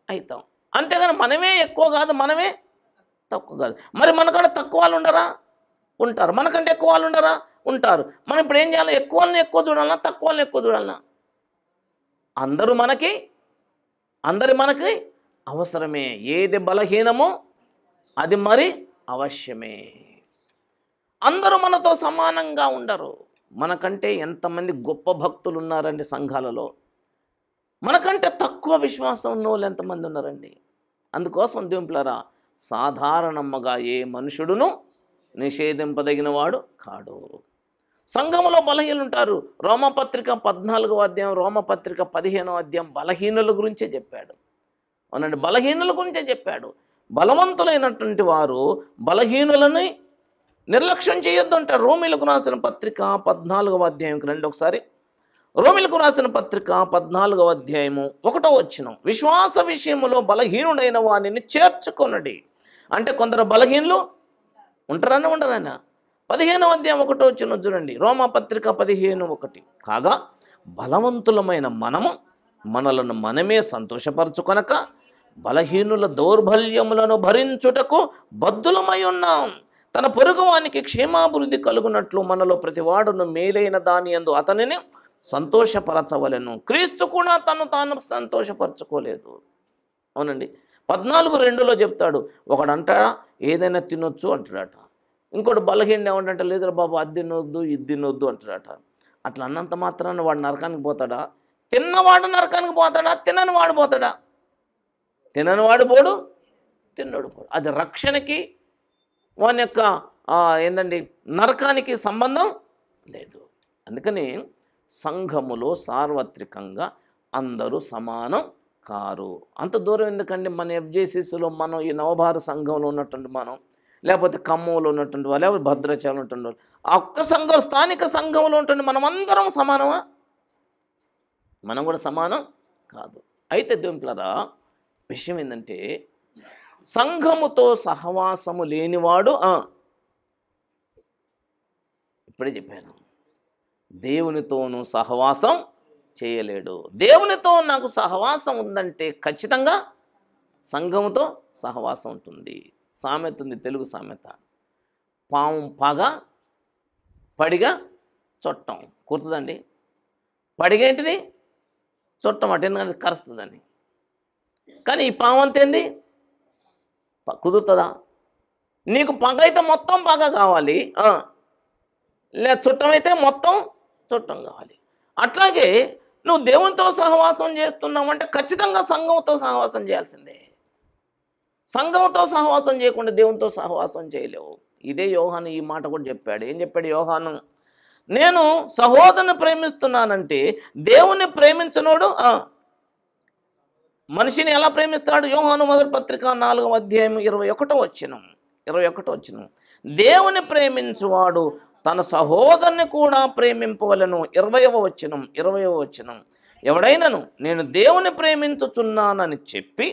అవుతాం. అంతేగాని మనమే ఎక్కువ కాదు, మనమే తక్కువ కాదు. మరి మనకంటే తక్కువ వాళ్ళు ఉండరా? ఉంటారు. మనకంటే ఎక్కువ వాళ్ళు ఉండరా? ఉంటారు. మనం ఇప్పుడు ఏం చేయాలి? ఎక్కువ వాళ్ళని ఎక్కువ చూడాలన్నా తక్కువ వాళ్ళని ఎక్కువ చూడాలన్నా? అందరూ మనకి అవసరమే. ఏది బలహీనమో అది మరి అవశ్యమే. అందరూ మనతో సమానంగా ఉండరు. మనకంటే ఎంతమంది గొప్ప భక్తులు ఉన్నారండి సంఘాలలో? మనకంటే తక్కువ విశ్వాసం ఉన్న వాళ్ళు ఎంతమంది ఉన్నారండి? అందుకోసం దేవునిప్పిలారా, సాధారణముగా ఏ మనుషుడును నిషేధింపదగిన వాడు కాడు. సంఘములో బలహీనులు ఉంటారు. రోమపత్రిక 14వ అధ్యాయం, రోమపత్రిక 15వ అధ్యాయం బలహీనుల గురించే చెప్పాడు. అవునండి, బలహీనుల గురించే చెప్పాడు. బలవంతులైనటువంటి వారు బలహీనులని నిర్లక్ష్యం చేయొద్దు అంటారు. రోమీలకు రాసిన పత్రిక 14వ అధ్యాయంకి రండి ఒకసారి. రోమీలకు రాసిన పత్రిక 14వ అధ్యాయము 1వ వచనం. విశ్వాస విషయములో బలహీనుడైన వానిని చేర్చుకొనడి. అంటే కొందరు బలహీనులు ఉంటారన్నా ఉండరన్నా? 15వ అధ్యాయం 1వ వచనం చూడండి. రోమపత్రిక 15:1. కాగా బలవంతులమైన మనము మనలను మనమే సంతోషపరచుకొనక బలహీనుల దౌర్బల్యములను భరించుటకు బద్ధులమై ఉన్నాం. తన పొరుగువానికి క్షేమాభివృద్ధి కలుగునట్లు మనలో ప్రతివాడును మేలైన దాని యందు అతనిని సంతోషపరచవలెను. క్రీస్తు కూడా తాను సంతోషపరచుకోలేదు. అవునండి, 14:2లో చెప్తాడు. ఒకడంటాడా ఏదైనా తినొచ్చు అంటాడట. ఇంకోటి బలహీన ఏమంటే లేదురా బాబు అది తినొద్దు ఇది తినొద్దు అంటాడట. అట్లా అన్నంత మాత్రాన వాడు నరకానికి పోతాడా? తిన్నవాడు నరకానికి పోతాడా? తినని వాడు పోతాడా? తినని వాడు పోడు, తిన్నోడు పోడు. అది రక్షణకి వాని యొక్క ఏందండి నరకానికి సంబంధం లేదు. అందుకని సంఘములో సార్వత్రికంగా అందరూ సమానం కారు. అంత దూరం ఎందుకండి? మన ఎఫ్జేసీస్లో మనం ఈ నవభారత సంఘంలో ఉన్నటువంటి మనం, లేకపోతే ఖమ్మంలో ఉన్నటువంటి వాళ్ళు, లేకపోతే భద్రాచలం ఉన్నటువంటి వాళ్ళు, ఆ ఒక్క సంఘం స్థానిక సంఘంలో ఉంటుంది. మనం అందరం సమానమా? మనం కూడా సమానం కాదు. అయితే దేవునిప్పిలారా, విషయం ఏంటంటే సంఘముతో సహవాసము లేనివాడు ఇప్పుడే చెప్పాను, దేవునితోనూ సహవాసం చేయలేడు. దేవునితో నాకు సహవాసం ఉందంటే ఖచ్చితంగా సంఘముతో సహవాసం ఉంటుంది. సామెత ఉంది, తెలుగు సామెత. పాము పగ పడిగా చుట్టం కుడుతుందండి. పడిగేంటిది చుట్టం అటు, ఎందుకంటే కరుస్తుందని. కానీ ఈ పాము అంతేంది కుదురుతుందా? నీకు పగ అయితే మొత్తం పగ కావాలి, లే చుట్టం అయితే మొత్తం చుట్టం కావాలి. అట్లాగే నువ్వు దేవునితో సహవాసం చేస్తున్నావంటే ఖచ్చితంగా సంఘంతో సహవాసం చేయాల్సిందే. సంఘంతో సహవాసం చేయకుండా దేవునితో సహవాసం చేయలేవు. ఇదే యోహాను ఈ మాట కూడా చెప్పాడు. ఏం చెప్పాడు యోహాను? నేను సహోదరుని ప్రేమిస్తున్నానంటే దేవుని ప్రేమించనోడు మనిషిని ఎలా ప్రేమిస్తాడు? యోహాను మొదటి పత్రిక 4వ అధ్యాయం 21వ వచనం. దేవుని ప్రేమించువాడు తన సహోదరుని కూడా ప్రేమింపవలను. 20వ వచనం. ఎవడైనను నేను దేవుని ప్రేమించుచున్నానని చెప్పి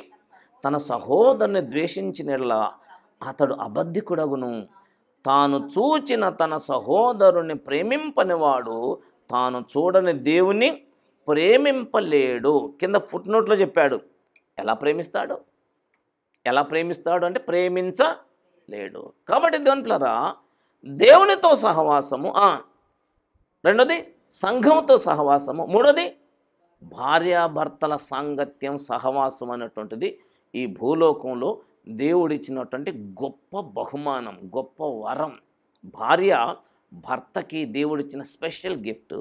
తన సహోదరుని ద్వేషించినలా అతడు అబద్ధికుడగును. తాను చూచిన తన సహోదరుని ప్రేమింపనివాడు తాను చూడని దేవుని ప్రేమింపలేడు. కింద ఫుట్నోట్లో చెప్పాడు. ఎలా ప్రేమిస్తాడు అంటే ప్రేమించలేడు. కాబట్టి దేవునిప్పిలారా, దేవునితో సహవాసము, రెండోది సంఘంతో సహవాసము, మూడోది భార్యాభర్తల సాంగత్యం సహవాసం అనేటువంటిది ఈ భూలోకంలో దేవుడిచ్చినటువంటి గొప్ప బహుమానం, గొప్ప వరం. భార్య భర్తకి దేవుడిచ్చిన స్పెషల్ గిఫ్ట్,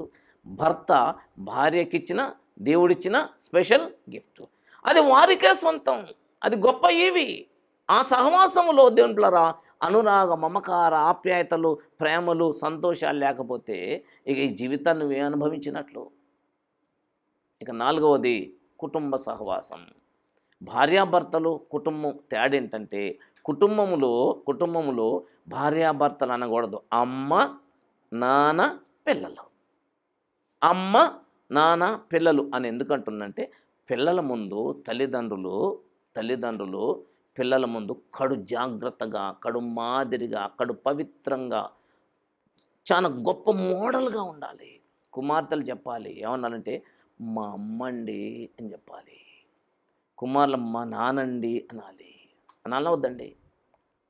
భర్త భార్యకిచ్చిన దేవుడిచ్చిన స్పెషల్ గిఫ్ట్. అది వారికే సొంతం, అది గొప్ప ఈవి. ఆ సహవాసంలో దేవునిలరా అనురాగ, మమకార, ఆప్యాయతలు, ప్రేమలు, సంతోషాలు లేకపోతే ఇక ఈ జీవితాన్ని నువ్వే అనుభవించినట్లు. ఇక 4వది కుటుంబ సహవాసం. భార్యాభర్తలు కుటుంబం తేడా ఏంటంటే, కుటుంబములో భార్యాభర్తలు అనకూడదు, అమ్మ నాన్న పిల్లలు. అమ్మ నాన్న పిల్లలు అని ఎందుకంటుందంటే, పిల్లల ముందు తల్లిదండ్రులు పిల్లల ముందు కడు జాగ్రత్తగా, కడు మాదిరిగా, కడు పవిత్రంగా, చాలా గొప్ప మోడల్గా ఉండాలి. కుమార్తెలు చెప్పాలి, ఏమన్నానంటే మా అమ్మండి అని చెప్పాలి. కుమారులు మా నానండి అనాలి. అనాలా వద్దండి?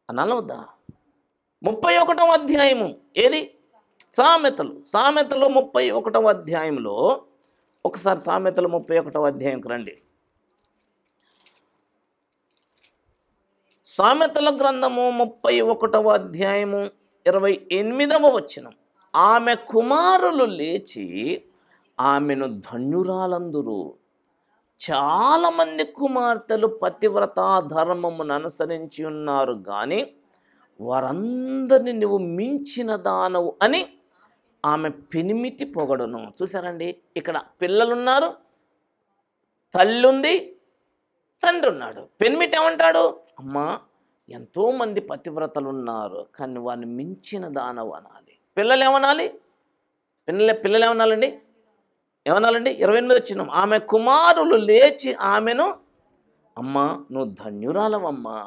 అనాలా వద్దా? 31వ అధ్యాయము ఏది? సామెతలు. 31వ అధ్యాయంలో ఒకసారి సామెతలు 31వ అధ్యాయంకి రండి. సామెతల గ్రంథము 31వ అధ్యాయము 28వ వచనం. ఆమె కుమారులు లేచి ఆమెను ధన్యురాలందురు. చాలామంది కుమార్తెలు పతివ్రత ధర్మమును అనుసరించి ఉన్నారు, కానీ వారందరిని నువ్వు మించిన దానవు అని ఆమె పెనిమిటి పొగడును. చూసారండి, ఇక్కడ పిల్లలున్నారు, తల్లి ఉంది, తండ్రి ఉన్నాడు. పెనిమిటి ఏమంటాడు? అమ్మా, ఎంతోమంది పతివ్రతలు ఉన్నారు, కానీ వారిని మించిన దానవు అనాలి. పిల్లలు ఏమనాలి? పిల్లలు ఏమనాలండి? 28 వచ్చిన ఆమె కుమారులు లేచి ఆమెను, అమ్మా నువ్వు ధన్యురాలవమ్మా,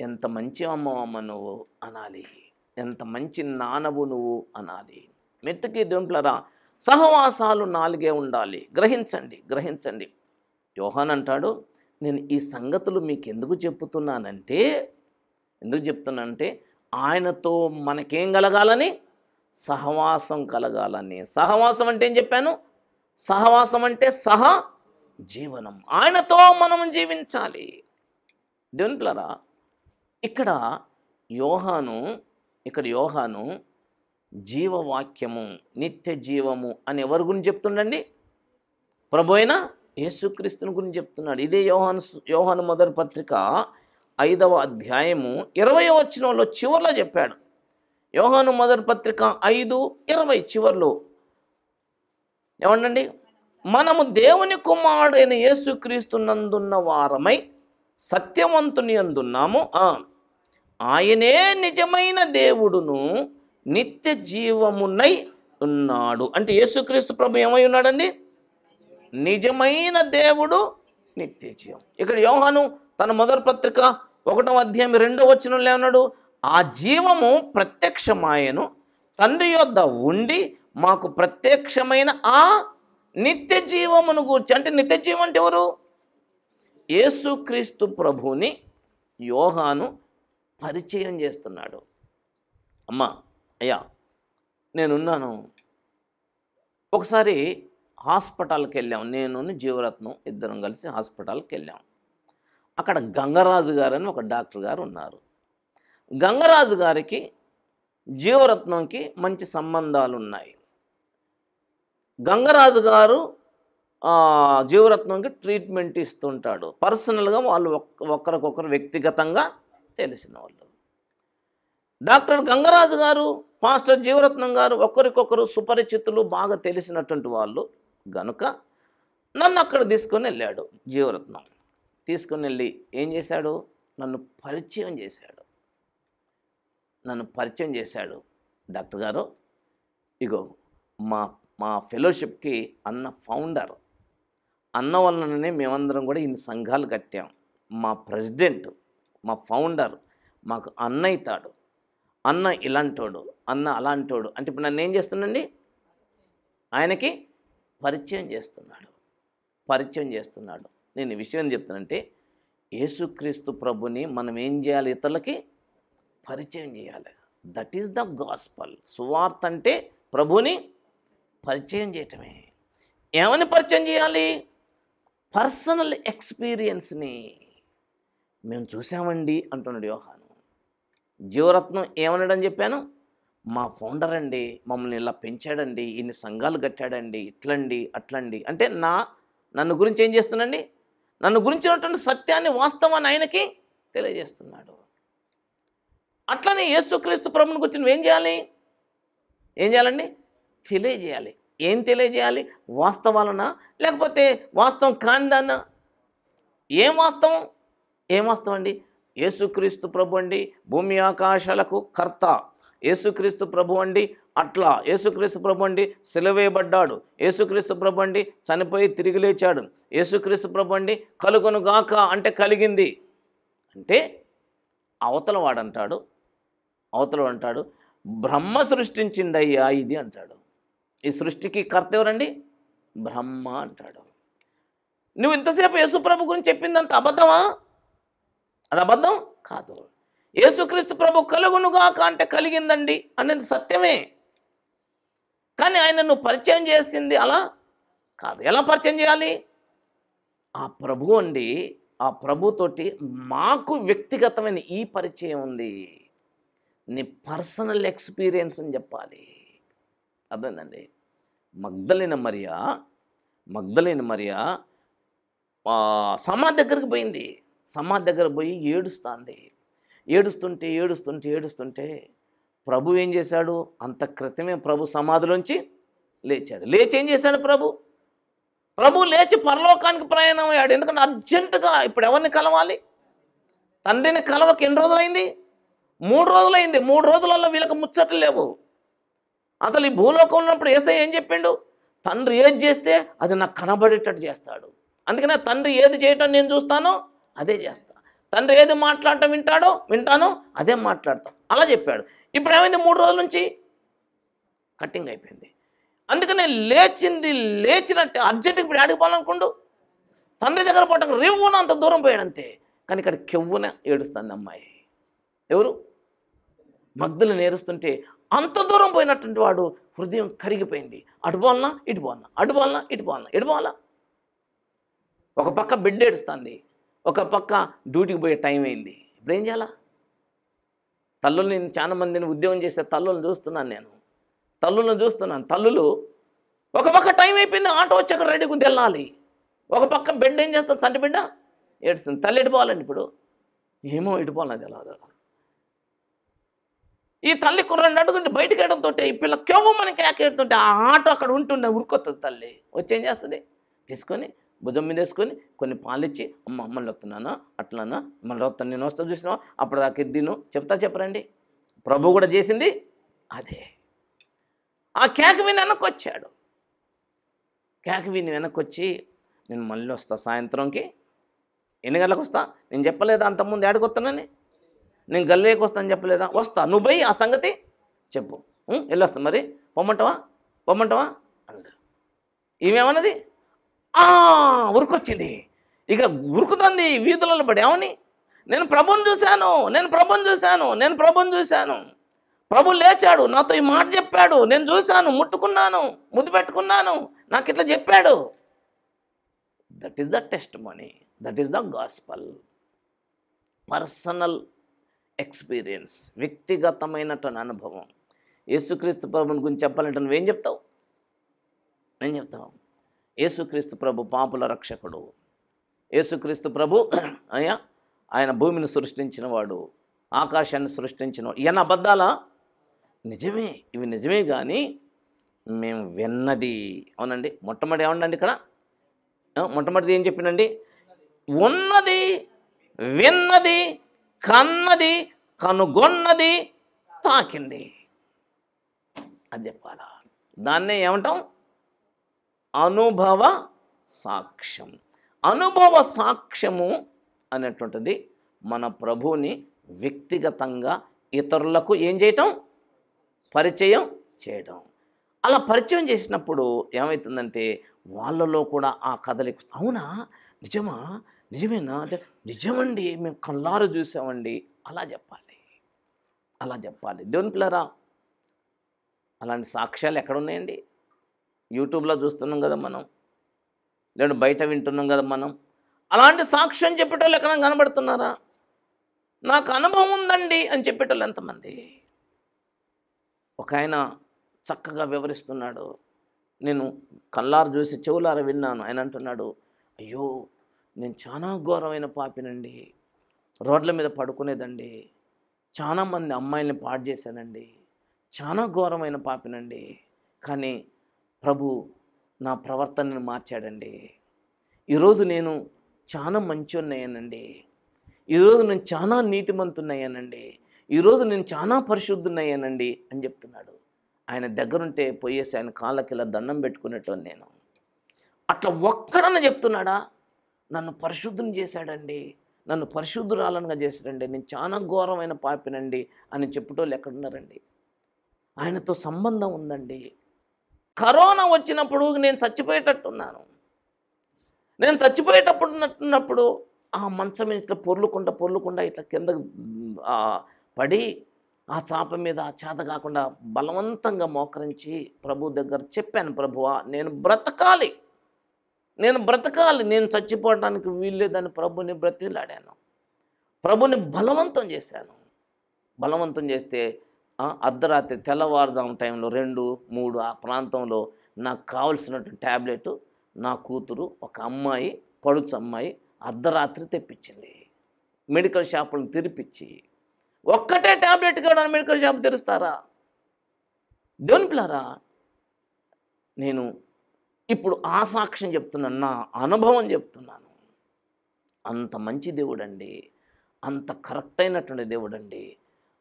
ఎంత మంచి అమ్మవమ్మ నువ్వు అనాలి, ఎంత మంచి నానవు నువ్వు అనాలి. మెట్టుకి దేవునిప్లరా సహవాసాలు 4 ఉండాలి. గ్రహించండి. యోహాన్ అంటాడు, నేను ఈ సంగతులు మీకు ఎందుకు చెప్తున్నానంటే ఆయనతో మనకేం కలగాలని? సహవాసం కలగాలని. సహవాసం అంటే ఏం చెప్పాను? సహవాసం అంటే జీవనం. ఆయనతో మనం జీవించాలి. దేవునిప్లరా ఇక్కడ యోహాను జీవవాక్యము, నిత్య జీవము అని ఎవరి గురించి చెప్తుండండి? ప్రభు అయిన యేసుక్రీస్తుని గురించి చెప్తున్నాడు. ఇదే యోహాను మొదటి పత్రిక 5వ అధ్యాయము 20వ వచనంలో చివర్లో చెప్పాడు. యోహాను మొదటి పత్రిక 5:20 చివర్లో ఏమండి? మనము దేవుని కుమారుడైన యేసుక్రీస్తు నందున్న వారమై సత్యవంతుని అందున్నాము. ఆయనే నిజమైన దేవుడును నిత్య జీవమునై ఉన్నాడు. అంటే యేసుక్రీస్తు ప్రభు ఏమై ఉన్నాడండి? నిజమైన దేవుడు, నిత్య జీవం. ఇక్కడ యోహాను తన మొదటి పత్రిక 1వ అధ్యాయం 2వ వచనంలో ఏమన్నాడు? ఆ జీవము ప్రత్యక్షమాయను, తండ్రి యొద్ద ఉండి మాకు ప్రత్యక్షమైన ఆ నిత్య జీవమును గూర్చి. అంటే నిత్య జీవం అంటే ఎవరు? యేసుక్రీస్తు ప్రభుని యోహాను పరిచయం చేస్తున్నాడు. అమ్మా, అయ్యా, నేనున్నాను. ఒకసారి హాస్పిటల్కి వెళ్ళాం, నేను జీవరత్నం ఇద్దరం కలిసి హాస్పిటల్కి వెళ్ళాం. అక్కడ గంగరాజు గారు అని ఒక డాక్టర్ గారు ఉన్నారు. గంగరాజు గారికి జీవరత్నంకి మంచి సంబంధాలు ఉన్నాయి. గంగరాజు గారు జీవరత్నంకి ట్రీట్మెంట్ ఇస్తుంటాడు. పర్సనల్గా వాళ్ళు ఒకరికొకరు వ్యక్తిగతంగా తెలిసిన వాళ్ళు. డాక్టర్ గంగరాజు గారు, పాస్టర్ జీవరత్నం గారు ఒకరికొకరు సుపరిచితులు, బాగా తెలిసినటువంటి వాళ్ళు గనుక నన్ను అక్కడ తీసుకొని వెళ్ళాడు. జీవరత్నం తీసుకొని వెళ్ళి ఏం చేశాడు? నన్ను పరిచయం చేశాడు. డాక్టర్ గారు, ఇగో మా ఫెలోషిప్కి అన్న ఫౌండర్, అన్న వలననే మేమందరం కూడా ఇన్ని సంఘాలు కట్టాం. మా ప్రెసిడెంట్, మా ఫౌండర్ మాకు అన్న అవుతాడు. అన్న ఇలాంటోడు, అన్న అలాంటోడు. అంటే ఇప్పుడు నన్ను ఏం చేస్తున్నాండి? ఆయనకి పరిచయం చేస్తున్నాడు. నేను ఈ విషయం చెప్తానంటే, యేసుక్రీస్తు ప్రభుని మనం ఏం చేయాలి? ఇతరులకి పరిచయం చేయాలి. That is the gospel. సువార్త అంటే ప్రభుని పరిచయం చేయటమే. ఏమని పరిచయం చేయాలి? పర్సనల్ ఎక్స్పీరియన్స్ని. మేము చూసామండి అంటున్నాడు యోహాను. జీవరత్నం ఏమన్నాడని చెప్పాను? మా ఫౌండర్ అండి, మమ్మల్ని ఇలా పెంచాడండి, ఇన్ని సంఘాలు కట్టాడండి, ఇట్లండి అట్లండి. అంటే నన్ను గురించి ఏం చేస్తున్నాండి? నన్ను గురించినటువంటి సత్యాన్ని, వాస్తవాన్ని ఆయనకి తెలియజేస్తున్నాడు. అట్లనే యేసుక్రీస్తు ప్రభుని గురించి నువ్వేం చేయాలి? ఏం చేయాలండి? తెలియజేయాలి. ఏం తెలియజేయాలి? వాస్తవాలనా, లేకపోతే వాస్తవం కానిదాన్నా? ఏం వాస్తవం? ఏం వాస్తవం అండి? యేసుక్రీస్తు ప్రభు అండి భూమి ఆకాశాలకు కర్త. యేసుక్రీస్తు ప్రభు అండి అట్లా. యేసుక్రీస్తు ప్రభు అండి సిలువేయబడ్డాడు. యేసుక్రీస్తు ప్రభు అండి చనిపోయి తిరిగి లేచాడు. యేసుక్రీస్తు ప్రభు అండి కలుగును గాక అంటే కలిగింది. అంటే అవతల వాడంటాడు బ్రహ్మ సృష్టించిండయ్యా ఇది అంటాడు. ఈ సృష్టికి కర్త ఎవరండి? బ్రహ్మ అంటాడు. నువ్వు ఇంతసేపు యేసుప్రభు గురించి చెప్పిందంత అబద్ధమా? అది అబద్ధం కాదు. యేసుక్రీస్తు ప్రభు కలుగునుగాక అంటే కలిగిందండి అనేది సత్యమే. కానీ ఆయన నువ్వు పరిచయం చేసింది అలా కాదు. ఎలా పరిచయం చేయాలి? ఆ ప్రభు అండి, ఆ ప్రభుతోటి మాకు వ్యక్తిగతమైన ఈ పరిచయం ఉంది, నీ పర్సనల్ ఎక్స్పీరియన్స్ అని చెప్పాలి. అర్థమైందండి? మగ్దలేన మరియా సమాధి దగ్గరికి పోయింది. సమాధి దగ్గర పోయి ఏడుస్తుంటే ప్రభు ఏం చేశాడు? అంత క్రితమే ప్రభు సమాధిలోంచి లేచాడు. లేచి ఏం చేశాడు? ప్రభు లేచి పరలోకానికి ప్రయాణం అయ్యాడు. ఎందుకంటే అర్జెంటుగా ఇప్పుడు ఎవరిని కలవాలి? తండ్రిని కలవక ఎన్ని రోజులైంది? 3 రోజులైంది. 3 రోజులలో వీళ్ళకి ముచ్చట్లు లేవు. అసలు ఈ భూలోకం ఉన్నప్పుడు యేసయ్య ఏం చెప్పిండు? తండ్రి ఏది చేస్తే అది నాకు కనబడేటట్టు చేస్తాడు. అందుకనే తండ్రి ఏది చేయటం నేను చూస్తానో అదే చేస్తా. తండ్రి ఏది మాట్లాడటం వింటానో అదే మాట్లాడతాం. అలా చెప్పాడు. ఇప్పుడు ఏమైంది? 3 రోజుల నుంచి కట్టింగ్ అయిపోయింది. అందుకనే లేచినట్టే అర్జెంటుగా ఇప్పుడు ఆడికి పోవాలనుకుండు. తండ్రి దగ్గర పోవటం రివ్వున అంత దూరం పోయాడు అంతే. కానీ ఇక్కడ కెవ్వున ఏడుస్తుంది అమ్మాయి. ఎవరు? మగ్దలేన ఏడుస్తుంటే అంత దూరం పోయినటువంటి వాడు హృదయం కరిగిపోయింది. అటు పోవాలనా ఇటు పోవాలనా. ఒక పక్క బిడ్డ ఏడుస్తుంది, ఒక పక్క డ్యూటీకి పోయే టైం అయింది. ఇప్పుడు ఏం చేయాలా? నేను చాలా మందిని ఉద్యోగం చేసే తల్లులను చూస్తున్నాను. తల్లులు ఒక పక్క టైం అయిపోయింది, ఆటో వచ్చాక రెడీగా వెళ్ళాలి. ఒక పక్క బిడ్డ ఏం చేస్తుంది? చంటి బిడ్డ ఏడుస్తుంది. తల్లి ఎడిపోవాలండి. ఇప్పుడు ఏమో ఎడిపోవాలని తెలియదు. ఈ తల్లి 2 అడుగుంటే బయటకు వేయడంతో ఈ పిల్ల కెవ్వు మనకి కేకేడుతుంటే ఆ ఆటో అక్కడ ఉంటుండే ఉరుకొస్తుంది. తల్లి వచ్చి ఏం చేస్తుంది? తీసుకొని భుజం మీద వేసుకొని కొన్ని పాలిచ్చి, మళ్ళీ వస్తున్నానా అట్లానా మళ్ళీ వస్తాను, నేను వస్తా చూసినావా అప్పుడు దాకా ఎద్దిను చెప్పరండి. ప్రభు కూడా చేసింది అదే. ఆ కేక విని వెనక్కి వచ్చి నేను మళ్ళీ వస్తా సాయంత్రంకి. ఎన్ని గంటలకు వస్తా? నేను చెప్పలేదా అంతకుముందు ఏడకి వస్తానని? నేను గల్లీకి వస్తాను చెప్పలేదా? వస్తా, నువ్వు పోయి ఆ సంగతి చెప్పు, వెళ్ళొస్తా. మరి పొమ్మంటావా అన్నాడు. ఈమెమన్నది? ఉరుకొచ్చింది. ఇక ఉరుకుతుంది వీధులలో పడి. ఏమని? నేను ప్రభుని చూశాను. ప్రభు లేచాడు, నాతో ఈ మాట చెప్పాడు, నేను చూశాను, ముట్టుకున్నాను, ముద్దు పెట్టుకున్నాను, నాకు ఇట్లా చెప్పాడు. That is the testimony, that is the gospel. Personal experience, వ్యక్తిగతమైనటువంటి అనుభవం. యేసుక్రీస్తు ప్రభుని గురించి చెప్పాలంటే నువ్వేం చెప్తావు? యేసుక్రీస్తు ప్రభు పాపుల రక్షకుడు. యేసుక్రీస్తు ప్రభు ఆయన భూమిని సృష్టించినవాడు, ఆకాశాన్ని సృష్టించినవాడు. ఈయన అబద్ధాలా? నిజమే, ఇవి నిజమే. కానీ మేము విన్నది, అవునండి. మొట్టమొదటి ఏమండి ఇక్కడ? మొట్టమొదటిది ఏం చెప్పిండండి? ఉన్నది, విన్నది, కన్నది, కనుగొన్నది, తాకింది, అది చెప్పాలా. దాన్నే ఏమంటాం? అనుభవ సాక్ష్యం. అనుభవ సాక్ష్యము అనేటువంటిది మన ప్రభువుని వ్యక్తిగతంగా ఇతరులకు ఏం చేయటం? పరిచయం చేయడం. అలా పరిచయం చేసినప్పుడు ఏమవుతుందంటే వాళ్ళలో కూడా ఆ కదలిక, అవునా, నిజమేనా అంటే నిజమండి, మేము కళ్ళారు చూసామండి, అలా చెప్పాలి. దేవుని పిల్లరా, అలాంటి సాక్ష్యాలు ఎక్కడున్నాయండి? యూట్యూబ్లో చూస్తున్నాం కదా మనం, లేదా బయట వింటున్నాం కదా మనం. అలాంటి సాక్ష్యం చెప్పేటోళ్ళు ఎక్కడ కనబడుతున్నారా? నాకు అనుభవం ఉందండి అని చెప్పేటోళ్ళు ఎంతమంది? ఒక ఆయన చక్కగా వివరిస్తున్నాడు. నేను కళ్ళారు చూసి చెవులార విన్నాను. ఆయన అంటున్నాడు, అయ్యో నేను చాలా ఘోరమైన పాపినండి, రోడ్ల మీద పడుకునేదండి, చాలామంది అమ్మాయిల్ని పాడు చేశానండి, చాలా ఘోరమైన పాపినండి, కానీ ప్రభు నా ప్రవర్తనను మార్చాడండి. ఈరోజు నేను చాలా మంచోన్నయ్యానండి, ఈరోజు నేను చాలా నీతిమంతున్నయ్యానండి, ఈరోజు నేను చాలా పరిశుద్ధున్నయ్యానండి అని చెప్తున్నాడు. ఆయన దగ్గరుంటే పోయేసి ఆయన కాళ్ళకి ఇలా దండం పెట్టుకునేటోని నేను. అట్లా ఒక్కడన్నా చెప్తున్నాడా, నన్ను పరిశుద్ధం చేశాడండి, నన్ను పరిశుద్ధురాలనుగా చేశాడండి, నేను చాలా ఘోరమైన పాపినండి అని చెప్పేటోళ్ళు ఎక్కడున్నారండి? ఆయనతో సంబంధం ఉందండి. కరోనా వచ్చినప్పుడు నేను చచ్చిపోయేటట్టున్నాను. నేను చచ్చిపోయేటప్పుడు ఆ మంచం ఇట్లా పొర్లుకుండా ఇట్లా కింద పడి ఆ చాప మీద చేత కాకుండా బలవంతంగా మోకరించి ప్రభు దగ్గర చెప్పాను, ప్రభువా నేను బ్రతకాలి, నేను చచ్చిపోవడానికి వీల్లేదని ప్రభుని బ్రతిలాడాను. ప్రభుని బలవంతం చేశాను. బలవంతం చేస్తే అర్ధరాత్రి తెల్లవారుజాము టైంలో 2, 3 ఆ ప్రాంతంలో నాకు కావలసినటువంటి ట్యాబ్లెట్ నా కూతురు ఒక అమ్మాయి, పడుచు అమ్మాయి అర్ధరాత్రి తెప్పించింది. మెడికల్ షాపులను తెరిపించి, ఒక్కటే ట్యాబ్లెట్ కూడా మెడికల్ షాప్ తెరుస్తారా? దేవుని పిల్లారా, నేను ఇప్పుడు ఆ సాక్ష్యం చెప్తున్నాను, నా అనుభవం చెప్తున్నాను. అంత మంచి దేవుడండి, అంత కరెక్ట్ అయినటువంటి దేవుడండి.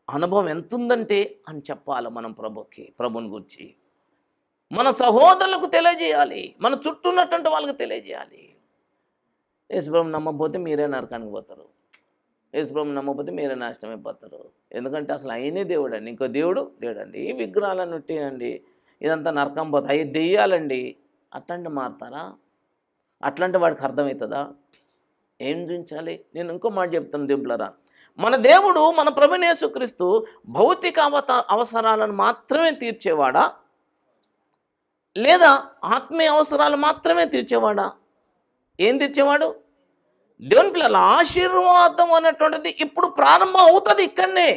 అనుభవం ఎంత ఉందంటే అని చెప్పాలి మనం ప్రభుని గురించి. మన సహోదరులకు తెలియజేయాలి, మన చుట్టూ ఉన్నటువంటి వాళ్ళకి తెలియజేయాలి. యేసుప్రభుని నమ్మకపోతే మీరే నరకానికి పోతారు, యేసుప్రభుని నమ్మకపోతే మీరే నాశనం అయిపోతారు. ఎందుకంటే అసలు ఆయనే దేవుడు అండి, ఇంకో దేవుడు లేడండి. ఈ విగ్రహాలను ఉంటాయండి, ఇదంతా నరకం పోతా, అవి దెయ్యాలండి. అట్లాంటి మారుతారా? అట్లాంటి వాడికి అర్థమవుతుందా? ఏం చూపించాలి? నేను ఇంకో మాట చెప్తాను దింపులరా, మన దేవుడు మన ప్రభువైన యేసుక్రీస్తు భౌతిక అవసరాలను మాత్రమే తీర్చేవాడా, లేదా ఆత్మీయ అవసరాలు మాత్రమే తీర్చేవాడా? ఏం తీర్చేవాడు? దేవుని పిల్లల ఆశీర్వాదం అన్నటువంటిది ఇప్పుడు ప్రారంభం అవుతుంది ఇక్కడనే.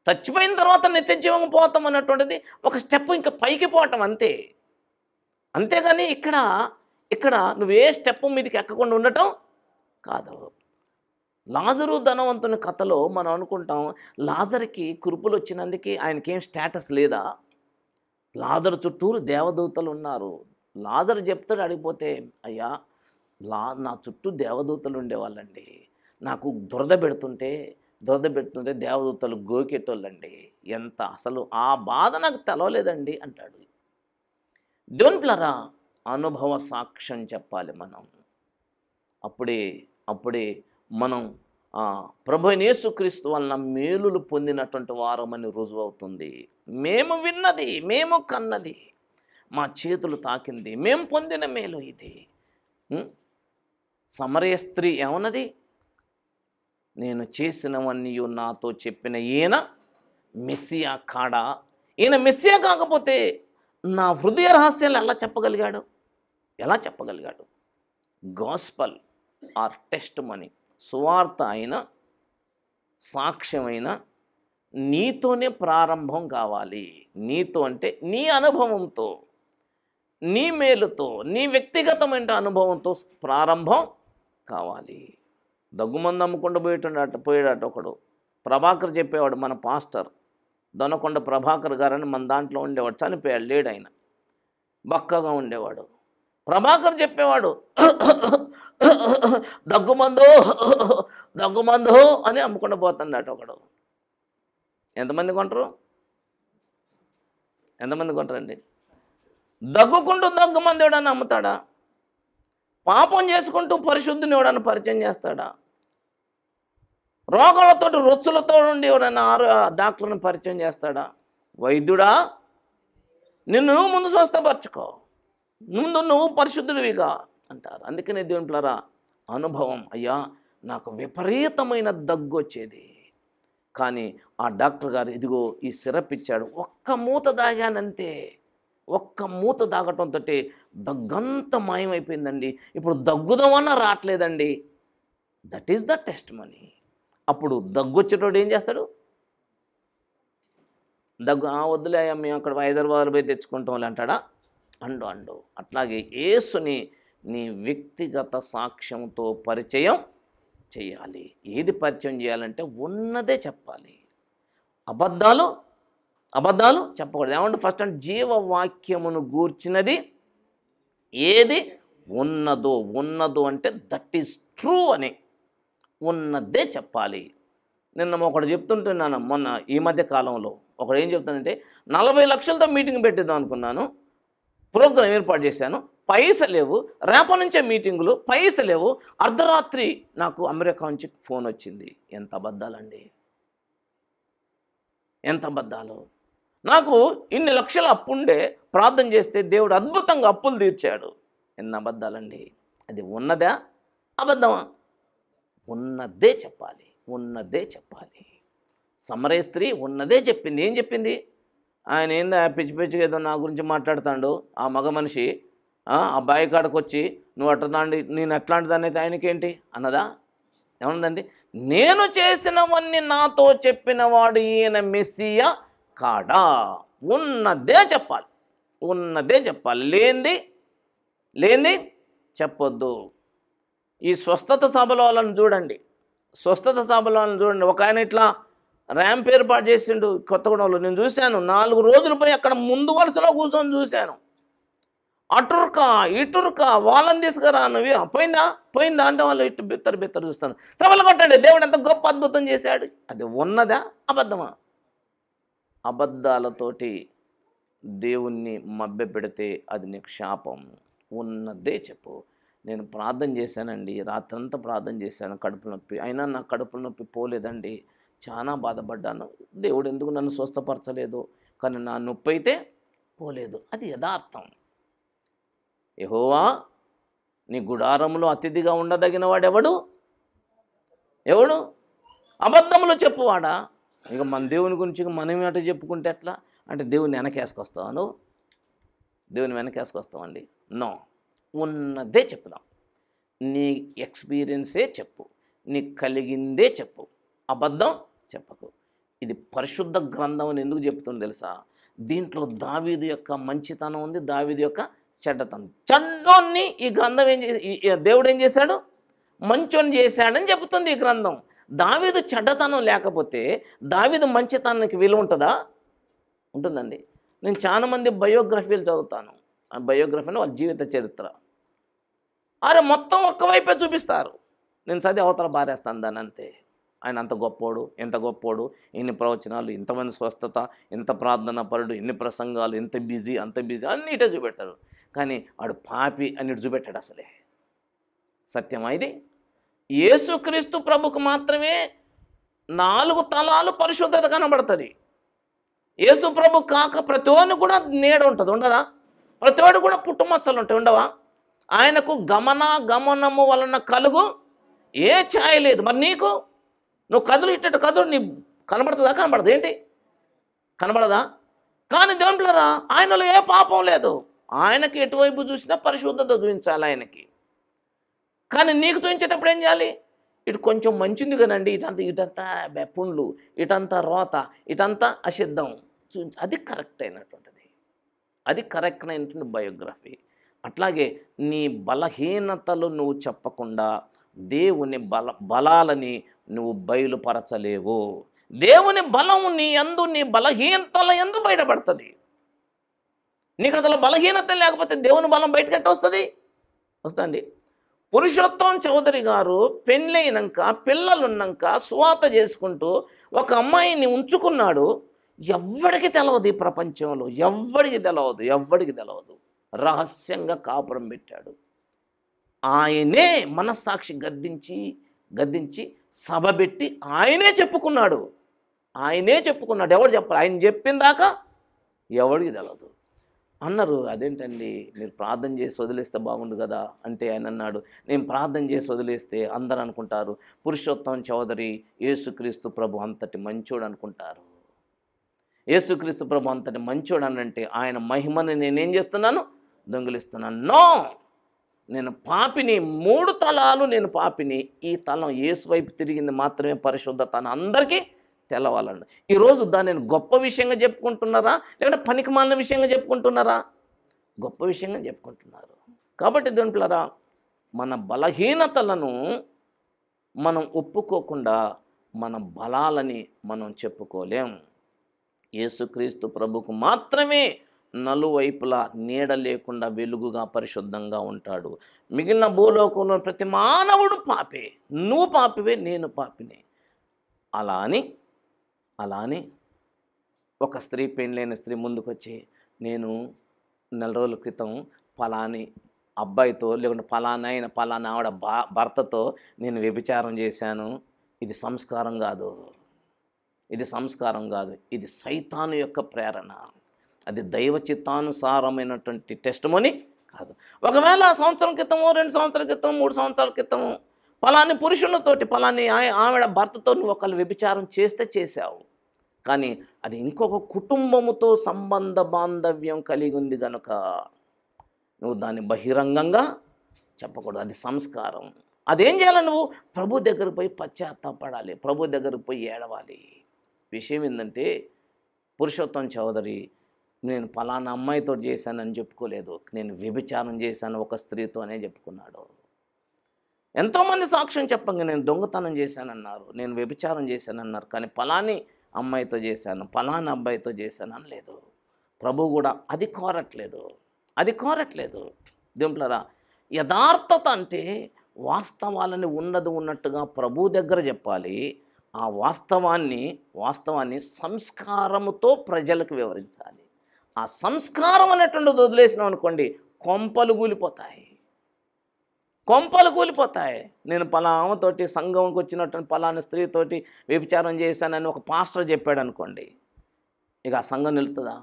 చచ్చిపోయిన తర్వాత నిత్య జీవం పోతాం అన్నటువంటిది ఒక స్టెప్ ఇంకా పైకి పోవటం అంతే. అంతేగాని ఇక్కడ నువ్వే స్టెప్ మీదకి ఎక్కకుండా ఉండటం కాదు. లాజరు ధనవంతుని కథలో మనం అనుకుంటాం, లాజర్కి కురుపులు వచ్చినందుకే ఆయనకేం స్టేటస్ లేదా? లాజరు చుట్టూరు దేవదూతలు ఉన్నారు. లాజరు చెప్తాడు అడిగిపోతే, అయ్యా నా చుట్టూ దేవదూతలు ఉండేవాళ్ళండి, నాకు దురద పెడుతుంటే దేవదూతలు గోకెట్టోళ్ళండి, ఎంత అసలు ఆ బాధ నాకు తెలవలేదండి అంటాడు. దేవుని పిల్లరా, అనుభవ సాక్ష్యం చెప్పాలి మనం. అప్పుడే మనం ప్రభువైన యేసుక్రీస్తు వలన మేలులు పొందినటువంటి వారమని రుజువు అవుతుంది. మేము విన్నది, మేము కన్నది, మా చేతులు తాకింది, మేము పొందిన మేలు ఇది. సమరయ స్త్రీ ఏమన్నది? నేను చేసినవన్నీ నాతో చెప్పిన ఈయన మెస్సియా కాడా? ఈయన మెస్సియా కాకపోతే నా హృదయ రహస్యాలు ఎలా చెప్పగలిగాడు? గాస్పల్ ఆర్ టెస్ట్ మనీ, సువార్త అయిన సాక్ష్యమైన నీతోనే ప్రారంభం కావాలి. నీతో అంటే నీ అనుభవంతో, నీ మేలుతో, నీ వ్యక్తిగతమైన అనుభవంతో ప్రారంభం కావాలి. దగ్గుమంది అమ్ముకుండా పోయాడట ఒకడు. ప్రభాకర్ చెప్పేవాడు, మన పాస్టర్ దొనకొండ ప్రభాకర్ గారని మన దాంట్లో ఉండేవాడు, చనిపోయాడు, లేడు ఆయన, బక్కగా ఉండేవాడు. ప్రభాకర్ చెప్పేవాడు, దగ్గుమందు అని అమ్ముకుండా పోతున్నాడు ఒకడు. ఎంతమంది కొంటారండి? దగ్గుకుంటూ దగ్గుమంది ఎవడన్నా అమ్ముతాడా? పాపం చేసుకుంటూ పరిశుద్ధిని ఎవడన్నా పరిచయం చేస్తాడా? రోగాలతో రొచ్చులతో ఉండి ఎవడన్నా డాక్టర్ని పరిచయం చేస్తాడా? వైద్యుడా, నిన్ను ముందు స్వస్థపరచుకో, నువ్వు పరిశుద్ధుడివిగా అంటారు. అందుకనే దేవుని పిల్లరా, అనుభవం, అయ్యా నాకు విపరీతమైన దగ్గు వచ్చేది, కానీ ఆ డాక్టర్ గారు ఇదిగో ఈ సిరప్ ఇచ్చాడు, ఒక్క మూత తాగానంతే, ఒక్క మూత తాగటంతో దగ్గంతా మాయమైపోయిందండి, ఇప్పుడు దగ్గుదామన్నా రావట్లేదండి. That is the test money. అప్పుడు దగ్గొచ్చేటోడు ఏం చేస్తాడు? దగ్గు వద్దులే మేము అక్కడ హైదరాబాద్లో పోయి తెచ్చుకుంటాంలే అంటాడా? అండు. అట్లాగే యేసుని నీ వ్యక్తిగత సాక్ష్యంతో పరిచయం చేయాలి. ఏది పరిచయం చేయాలంటే ఉన్నదే చెప్పాలి. అబద్ధాలు చెప్పకూడదు. ఏమంటే ఫస్ట్ అంటే జీవవాక్యమును గూర్చినది ఏది ఉన్నదో అంటే దట్ ఈస్ ట్రూ అని ఉన్నదే చెప్పాలి. నిన్న ఒకడు చెప్తుంటున్నాను, మొన్న ఈ మధ్య కాలంలో ఒకడు ఏం చెప్తానంటే 40 లక్షలతో మీటింగ్ పెట్టిద్దాం అనుకున్నాను, ప్రోగ్రాం ఏర్పాటు చేశాను, పైసలు లేవు, రేపటి నుంచే మీటింగులు, పైసలు లేవు, అర్ధరాత్రి నాకు అమెరికా నుంచి ఫోన్ వచ్చింది. ఎంత అబద్ధాలండి, ఎంత అబద్ధాలు. నాకు ఇన్ని లక్షల అప్పుండే ప్రార్థన చేస్తే దేవుడు అద్భుతంగా అప్పులు తీర్చాడు. ఎన్ని అబద్ధాలండి. అది ఉన్నదా అబద్ధమా? ఉన్నదే చెప్పాలి. సమరయ స్త్రీ ఉన్నదే చెప్పింది. ఏం చెప్పింది? ఆయన ఏందా పిచ్చిగా ఏదో నా గురించి మాట్లాడుతాడు ఆ మగ మనిషి, ఆ అబ్బాయి కాడకు వచ్చి నువ్వు అట్లాంటి నేను అట్లాంటిదాన్ని అయితే ఆయనకేంటి అన్నదా? ఏమన్నదండి? నేను చేసినవన్నీ నాతో చెప్పినవాడు ఈయన మెస్సియా కాడా? ఉన్నదే చెప్పాలి. లేనిది చెప్పొద్దు. ఈ స్వస్థత సభలో వాళ్ళని చూడండి, ఒక ఆయన ఇట్లా ర్యాంప్ ఏర్పాటు చేసిండు కొత్తగూడెంలో. నేను చూశాను, 4 రోజులు పోయి అక్కడ ముందు వరుసలో కూర్చొని చూశాను. ఇటురుకా వాళ్ళని తీసుకురా, నువ్వు పోయిందా అంటే వాళ్ళు ఇటు బిత్తరు చూస్తాను. సభలు కొట్టండి, దేవుడు ఎంత గొప్ప అద్భుతం చేశాడు. అది ఉన్నదా అబద్ధమా? అబద్ధాలతోటి దేవుణ్ణి మభ్యపెడితే అది నీకు శాపం. ఉన్నదే చెప్పు. నేను ప్రార్థన చేశానండి, రాత్రంతా ప్రార్థన చేశాను, కడుపు నొప్పి అయినా నా కడుపు నొప్పి పోలేదండి, చాలా బాధపడ్డాను. దేవుడు ఎందుకు నన్ను స్వస్థపరచలేదు, కానీ నా నొప్పి అయితే పోలేదు. అది యథార్థం. యెహోవా నీ గుడారములో అతిథిగా ఉండదగిన వాడెవడు? అబద్ధములు చెప్పువాడా? ఇక మన దేవుని గురించి మనం అటు చెప్పుకుంటే ఎట్లా అంటే దేవుని వెనకేసుకొస్తావా? నువ్వు దేవుని వెనకేసుకొస్తావండి? నో. ఉన్నదే చెప్పుదాం. నీ ఎక్స్పీరియన్సే చెప్పు, నీకు కలిగిందే చెప్పు, అబద్ధం చెప్పకు. ఇది పరిశుద్ధ గ్రంథం అని ఎందుకు చెప్తుంది తెలుసా? దీంట్లో దావీదు యొక్క మంచితనం ఉంది, దావీదు యొక్క చెడ్డతనం. చెడ్డోన్ని ఈ గ్రంథం దేవుడు ఏం చేశాడు? మంచోని చేశాడని చెబుతుంది ఈ గ్రంథం. దావీదు చెడ్డతనం లేకపోతే దావీదు మంచితనానికి విలువ ఉంటుందా? ఉంటుందండి. నేను చాలామంది బయోగ్రఫీలు చదువుతాను. ఆ బయోగ్రఫీని వాళ్ళ జీవిత చరిత్ర మొత్తం ఒక్కవైపే చూపిస్తారు. నేను చదివి అవతల బారేస్తాను దాన్ని, అంతే. ఆయన అంత గొప్పోడు, ఎంత గొప్పోడు, ఇన్ని ప్రవచనాలు, ఇంతమంది స్వస్థత, ఇంత ప్రార్థన పరుడు, ఇన్ని ప్రసంగాలు, ఇంత బిజీ, అంత బిజీ అన్నిటే చూపెడతాడు. కానీ వాడు పాపి అన్నిటి చూపెట్టాడు. అసలే సత్యమా ఇది? యేసుక్రీస్తు ప్రభుకు మాత్రమే 4 తలాలు పరిశుద్ధత కనబడుతుంది. యేసు ప్రభు కాక ప్రతివాడిని కూడా నీడ ఉంటుంది, ఉండదా? ప్రతివాడు కూడా పుట్టుమచ్చలు ఉంటాయి, ఉండవా? ఆయనకు గమనము వలన కలుగు ఏ ఛాయ లేదు. మరి నీకు నువ్వు ఇట్టట్టు కదులు, నీ కనబడుతుందా? కనబడదు. ఏంటి కనబడదా? కానీ దేవుని పిల్లరా, ఆయనలో ఏ పాపం లేదు. ఆయనకి ఎటువైపు చూసినా పరిశుద్ధత చూపించాలి ఆయనకి. కానీ నీకు చూపించేటప్పుడు ఏం చేయాలి? ఇటు కొంచెం మంచింది కదండి, ఇటంతా పుండ్లు, ఇటంతా రోత, ఇటంతా అసిద్ధం. అది కరెక్ట్ అయినటువంటిది, అది కరెక్ట్ అయినటువంటి బయోగ్రఫీ. అట్లాగే నీ బలహీనతలు నువ్వు చెప్పకుండా దేవుని బలాలని నువ్వు బయలుపరచలేవు. దేవుని బలము నీ బలహీనతల యందు బయటపడుతుంది. నీకు అసలు బలహీనత లేకపోతే దేవుని బలం బయటకు ఎట్ట వస్తుంది? పురుషోత్తం చౌదరి గారు పెళ్ళైనాక, పిల్లలున్నాక సువార్త చేసుకుంటూ ఒక అమ్మాయిని ఉంచుకున్నాడు. ఎవ్వడికి తెలవదు, ఈ ప్రపంచంలో ఎవ్వడికి తెలవదు. రహస్యంగా కాపురం పెట్టాడు. ఆయనే మనస్సాక్షి గద్దించి సభ పెట్టి ఆయనే చెప్పుకున్నాడు. ఎవడు చెప్పాలి? ఆయన చెప్పిన దాకా ఎవడికి తెలవదు. అన్నారు, అదేంటండి మీరు ప్రార్థన చేసి వదిలేస్తే బాగుండు కదా అంటే, ఆయన అన్నాడు, నేను ప్రార్థన చేసి వదిలేస్తే అందరు అనుకుంటారు పురుషోత్తం చౌదరి యేసుక్రీస్తు ప్రభు అంతటి మంచోడు అనుకుంటారు. యేసుక్రీస్తు ప్రభు అంతటి మంచోడు అనంటే ఆయన మహిమని నేనేం చేస్తున్నాను? దొంగిలిస్తున్నాను. నో, నేను పాపిని, 3 తలాలు నేను పాపిని. ఈ తలం యేసు వైపు తిరిగింది మాత్రమే పరిశుద్ధత అని అందరికీ తెలవాలండి. ఈరోజు దాన్ని నేను గొప్ప విషయంగా చెప్పుకుంటున్నారా, లేదంటే పనికిమాలిన విషయంగా చెప్పుకుంటున్నారా? గొప్ప విషయంగా చెప్పుకుంటున్నారు. కాబట్టి దేవుని పిల్లరా, మన బలహీనతలను మనం ఒప్పుకోకుండా మన బలాలని మనం చెప్పుకోలేం. యేసుక్రీస్తు ప్రభుకు మాత్రమే నలువైపులా నీడ లేకుండా వెలుగుగా పరిశుద్ధంగా ఉంటాడు. మిగిలిన భూలోకంలో ప్రతి మానవుడు పాపే. నువ్వు పాపివే, నేను పాపినే. అలా అని ఒక స్త్రీ, పెళ్ళైన స్త్రీ ముందుకొచ్చి, నేను నెల రోజుల క్రితం ఫలాని అబ్బాయితో, లేకుంటే ఫలానా ఆవిడ భర్తతో నేను వ్యభిచారం చేశాను. ఇది సంస్కారం కాదు. ఇది సంస్కారం కాదు. ఇది సైతాను యొక్క ప్రేరణ. అది దైవ చిత్తానుసారమైనటువంటి టెస్టిమనీ కాదు. ఒకవేళ సంవత్సరం క్రితమో, 2 సంవత్సరాల క్రితం, 3 సంవత్సరాల క్రితము ఫలాని పురుషునితోటి, ఫలాని ఆవిడ భర్తతో నువ్వు ఒకళ్ళు వ్యభిచారం చేశావు. కానీ అది ఇంకొక కుటుంబముతో సంబంధ బాంధవ్యం కలిగి ఉంది కనుక నువ్వు దాన్ని బహిరంగంగా చెప్పకూడదు. అది సంస్కారం. అదేం చేయాలి? నువ్వు ప్రభు దగ్గరకు పోయి పశ్చాత్తాపడాలి, ప్రభు దగ్గరకు పోయి ఏడవాలి. విషయం ఏంటంటే, పురుషోత్తం చౌదరి నేను ఫలానా అమ్మాయితో చేశానని చెప్పుకోలేదు. నేను వ్యభిచారం చేశాను ఒక స్త్రీతో అనే చెప్పుకున్నాడు. ఎంతోమంది సాక్ష్యం చెప్పంగా నేను దొంగతనం చేశానన్నారు, నేను వ్యభిచారం చేశానన్నారు. కానీ ఫలాని అమ్మాయితో చేశాను, ఫలానా అబ్బాయితో చేశాను అని లేదు. ప్రభు కూడా అది కోరట్లేదు. దింపులరా, యథార్థత అంటే వాస్తవాలని ఉన్నట్టుగా ప్రభు దగ్గర చెప్పాలి. ఆ వాస్తవాన్ని సంస్కారముతో ప్రజలకు వివరించాలి. ఆ సంస్కారం అనేటువంటిది వదిలేసినాం అనుకోండి, కొంపలు కూలిపోతాయి. నేను పలామతోటి సంఘంకి వచ్చినట్టు పలానా స్త్రీతోటి వ్యభిచారం చేశానని ఒక పాస్టర్ చెప్పాడు అనుకోండి, ఇక ఆ సంఘం నిలుతుందా?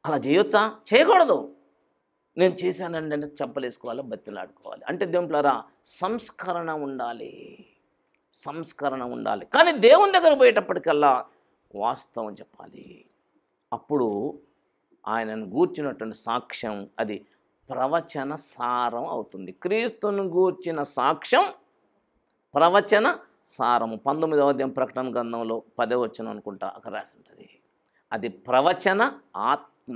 అలా చేయొచ్చా? చేయకూడదు. నేను చేశానండి అంటే చెప్పలేసుకోవాలి, బతిలాడుకోవాలి. అంటే దేవులారా, సంస్కరణ ఉండాలి. కానీ దేవుని దగ్గర పోయేటప్పటికల్లా వాస్తవం చెప్పాలి. అప్పుడు ఆయనను గూర్చినటువంటి సాక్ష్యం అది ప్రవచన సారం అవుతుంది. క్రీస్తును గూర్చిన సాక్ష్యం ప్రవచన సారము. 19వ అధ్యాయం ప్రకటన గ్రంథంలో 10వ వచనం అనుకుంటా అక్కడ రాసి ఉంటుంది. అది ప్రవచన ఆత్మ.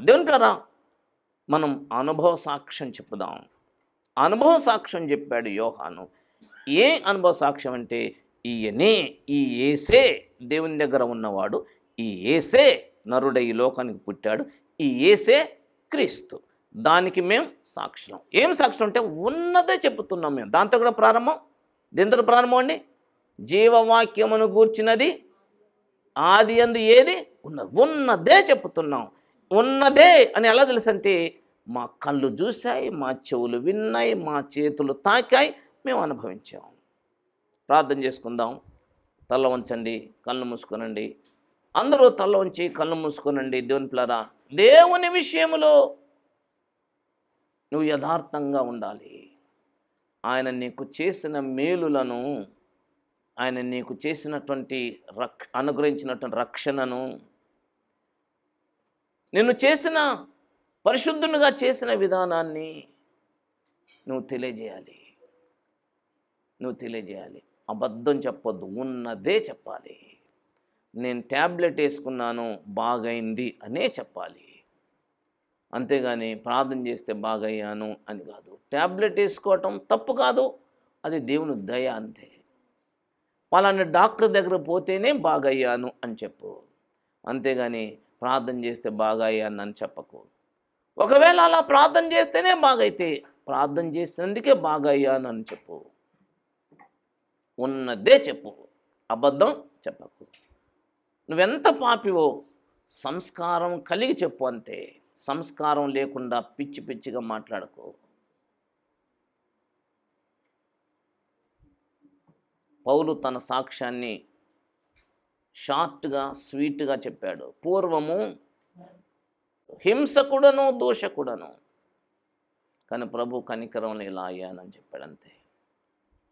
దేవుని పిల్లరా, మనం అనుభవ సాక్ష్యం చెప్పుదాం. అనుభవ సాక్ష్యం చెప్పాడు యోహాను. ఏ అనుభవ సాక్ష్యం అంటే, ఈ యేసే దేవుని దగ్గర ఉన్నవాడు, ఈ యేసే నరుడై ఈ లోకానికి పుట్టాడు, ఈ యేసే క్రీస్తు. దానికి మేము సాక్ష్యం. ఏం సాక్ష్యం అంటే ఉన్నదే చెప్పుతున్నాం మేము. దాంతో కూడా ప్రారంభం. దేంతో ప్రారంభం అండి? జీవవాక్యమును గూర్చినది ఆది యందు ఏది ఉన్నదే చెప్పుతున్నాం. ఉన్నదే అని ఎలా తెలుసు అంటే, మా కళ్ళు చూశాయి, మా చెవులు విన్నాయి, మా చేతులు తాకాయి, మేము అనుభవించాం. ప్రార్థన చేసుకుందాం. తల్ల వంచండి, కళ్ళు మూసుకోనండి. అందరూ తల్ల వంచి కళ్ళు మూసుకోనండి. దేవుని పిల్లరా, దేవుని విషయంలో నువ్వు యథార్థంగా ఉండాలి. ఆయన నీకు చేసిన మేలులను, ఆయన నీకు చేసినటువంటి అనుగ్రహించినటువంటి రక్షణను, నిన్ను చేసిన పరిశుద్ధునిగా చేసిన విధానాన్ని నువ్వు తెలియజేయాలి. అబద్ధం చెప్పొద్దు, ఉన్నదే చెప్పాలి. నేను ట్యాబ్లెట్ వేసుకున్నాను బాగైంది అనే చెప్పాలి. అంతేగాని ప్రార్థన చేస్తే బాగయ్యాను అని కాదు. ట్యాబ్లెట్ వేసుకోవటం తప్పు కాదు, అది దేవుని దయ అంతే. పలానా డాక్టర్ దగ్గర పోతేనే బాగయ్యాను అని చెప్పు, అంతేగాని ప్రార్థన చేస్తే బాగయ్యాను అని చెప్పకు. ఒకవేళ అలా ప్రార్థన చేస్తేనే బాగైతే, ప్రార్థన చేసినందుకే బాగయ్యాను అని చెప్పు. ఉన్నదే చెప్పు, అబద్ధం చెప్పకు. నువ్వెంత పాపివో సంస్కారం కలిగి చెప్పు అంతే. సంస్కారం లేకుండా పిచ్చిగా మాట్లాడకు. పౌలు తన సాక్ష్యాన్ని షార్ట్గా, స్వీట్గా చెప్పాడు. పూర్వము హింసకుడను, దోషకుడను, కానీ ప్రభు కనికరంలో ఇలా అయ్యానని చెప్పాడు అంతే.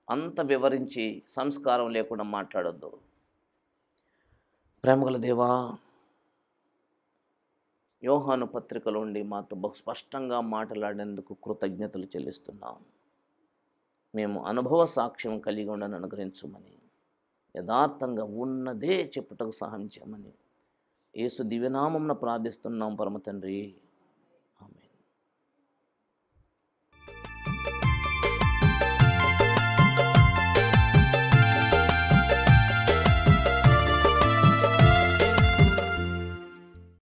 అంత వివరించి సంస్కారం లేకుండా మాట్లాడొద్దు. ప్రేమగల దేవా, యోహాను పత్రికలో ఉండి మాతో బహు స్పష్టంగా మాట్లాడేందుకు కృతజ్ఞతలు చెల్లిస్తున్నాం. మేము అనుభవ సాక్ష్యం కలిగి ఉండని అనుగ్రహించమని, యథార్థంగా ఉన్నదే చెప్పుటకు సహాయం చేయమని యేసు దివ్యనామమున ప్రార్థిస్తున్నాం పరమ తండ్రి.